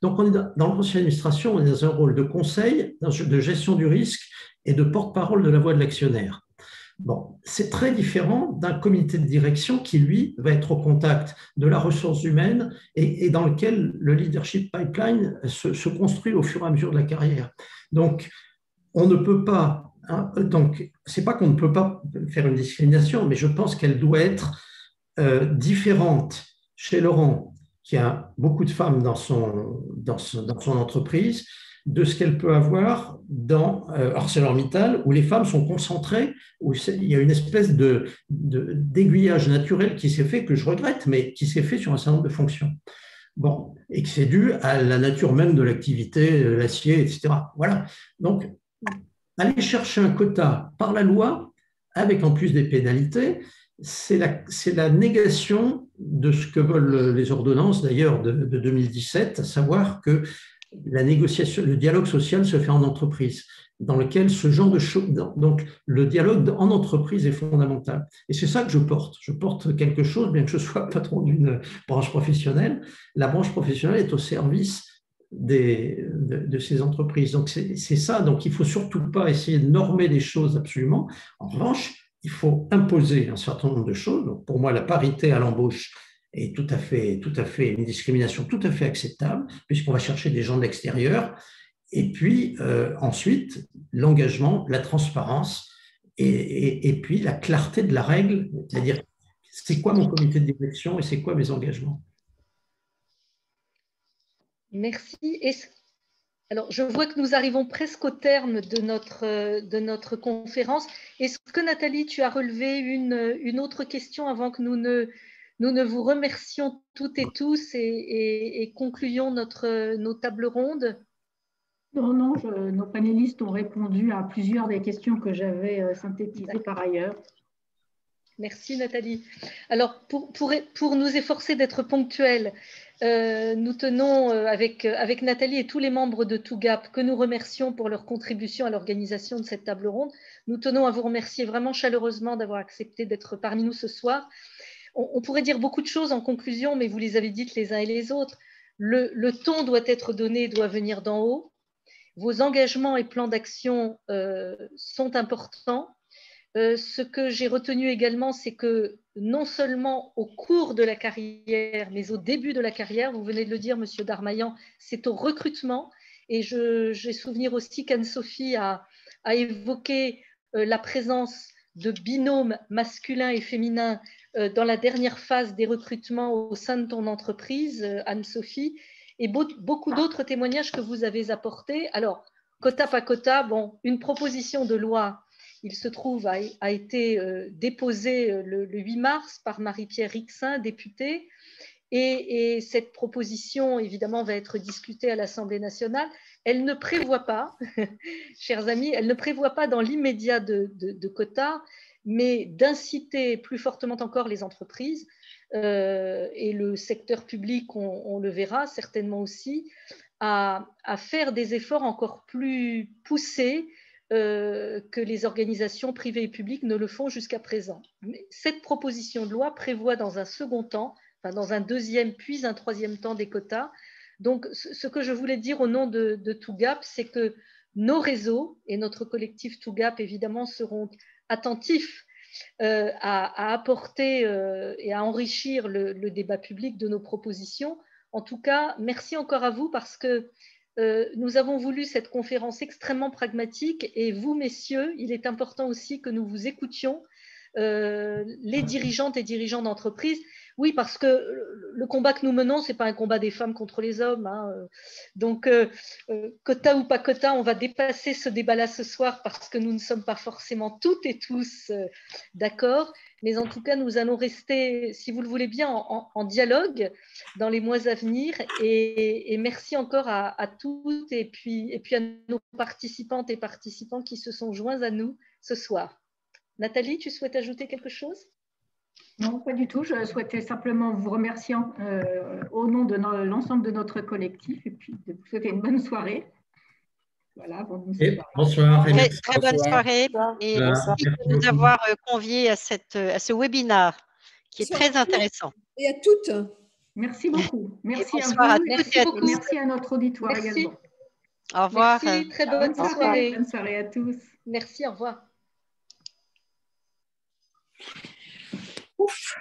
Donc, on est dans le conseil d'administration, on est dans un rôle de conseil, de gestion du risque et de porte-parole de la voix de l'actionnaire. Bon, c'est très différent d'un comité de direction qui, lui, va être au contact de la ressource humaine et dans lequel le leadership pipeline se construit au fur et à mesure de la carrière. Donc, on ne peut pas, donc c'est pas qu'on ne peut pas faire une discrimination, mais je pense qu'elle doit être différente chez Laurent, qui a beaucoup de femmes dans son entreprise, de ce qu'elle peut avoir dans ArcelorMittal, où les femmes sont concentrées, où il y a une espèce d'aiguillage naturel qui s'est fait, que je regrette, mais qui s'est fait sur un certain nombre de fonctions. Bon, et que c'est dû à la nature même de l'activité, l'acier, etc. Voilà. Donc, aller chercher un quota par la loi, avec en plus des pénalités, c'est la négation de ce que veulent les ordonnances d'ailleurs de 2017, à savoir que la négociation, le dialogue social se fait en entreprise, dans lequel ce genre de choses, donc le dialogue en entreprise est fondamental. Et c'est ça que je porte. Je porte quelque chose, bien que je sois patron d'une branche professionnelle, la branche professionnelle est au service de ces entreprises. Donc c'est ça, donc il ne faut surtout pas essayer de normer des choses absolument. En revanche, il faut imposer un certain nombre de choses. Donc pour moi, la parité à l'embauche est tout à fait une discrimination tout à fait acceptable, puisqu'on va chercher des gens de l'extérieur. Et puis ensuite, l'engagement, la transparence et puis la clarté de la règle, c'est-à-dire c'est quoi mon comité de direction et c'est quoi mes engagements. Merci. Alors, je vois que nous arrivons presque au terme de notre conférence. Est-ce que, Nathalie, tu as relevé une autre question avant que nous ne vous remercions toutes et tous et concluions nos tables rondes? Non, nos panélistes ont répondu à plusieurs des questions que j'avais synthétisées par ailleurs. Merci, Nathalie. Alors, pour nous efforcer d'être ponctuels, nous tenons avec Nathalie et tous les membres de TOGAP que nous remercions pour leur contribution à l'organisation de cette table ronde. Nous tenons à vous remercier vraiment chaleureusement d'avoir accepté d'être parmi nous ce soir. On pourrait dire beaucoup de choses en conclusion, mais vous les avez dites les uns et les autres. Le ton doit être donné, doit venir d'en haut. Vos engagements et plans d'action sont importants. Ce que j'ai retenu également, c'est que non seulement au cours de la carrière, mais au début de la carrière, vous venez de le dire, Monsieur Darmaillan, c'est au recrutement. Et j'ai souvenir aussi qu'Anne-Sophie a évoqué la présence de binômes masculins et féminins dans la dernière phase des recrutements au sein de ton entreprise, Anne-Sophie, et beaucoup d'autres témoignages que vous avez apportés. Alors, quota pas quota, bon, une proposition de loi, il se trouve, a été déposée le 8 mars par Marie-Pierre Rixain, députée, et cette proposition, évidemment, va être discutée à l'Assemblée nationale. Elle ne prévoit pas, chers amis, elle ne prévoit pas dans l'immédiat de quotas, mais d'inciter plus fortement encore les entreprises et le secteur public, on le verra certainement aussi, à faire des efforts encore plus poussés que les organisations privées et publiques ne le font jusqu'à présent. Mais cette proposition de loi prévoit dans un second temps, enfin dans un deuxième puis un troisième temps des quotas. Donc, ce que je voulais dire au nom de TOGAP, c'est que nos réseaux et notre collectif TOGAP, évidemment, seront attentifs à apporter et à enrichir le débat public de nos propositions. En tout cas, merci encore à vous parce que nous avons voulu cette conférence extrêmement pragmatique et vous, messieurs, il est important aussi que nous vous écoutions, les dirigeantes et dirigeants d'entreprise. Oui, parce que le combat que nous menons, ce n'est pas un combat des femmes contre les hommes. Hein. Donc, quota ou pas quota, on va dépasser ce débat-là ce soir parce que nous ne sommes pas forcément toutes et tous d'accord. Mais en tout cas, nous allons rester, si vous le voulez bien, en dialogue dans les mois à venir. Et merci encore à toutes et puis à nos participantes et participants qui se sont joints à nous ce soir. Nathalie, tu souhaites ajouter quelque chose ? Non, pas du tout. Je souhaitais simplement vous remercier au nom de l'ensemble de notre collectif et puis de vous souhaiter une bonne soirée. Voilà, bonsoir. Très bonne soirée et merci de nous avoir conviés à ce webinaire qui est très intéressant. Et à toutes. Merci beaucoup. Merci à vous. Merci à notre auditoire également. Au revoir. Merci, très bonne soirée. Bonne soirée à tous. Merci, au revoir. Ouf.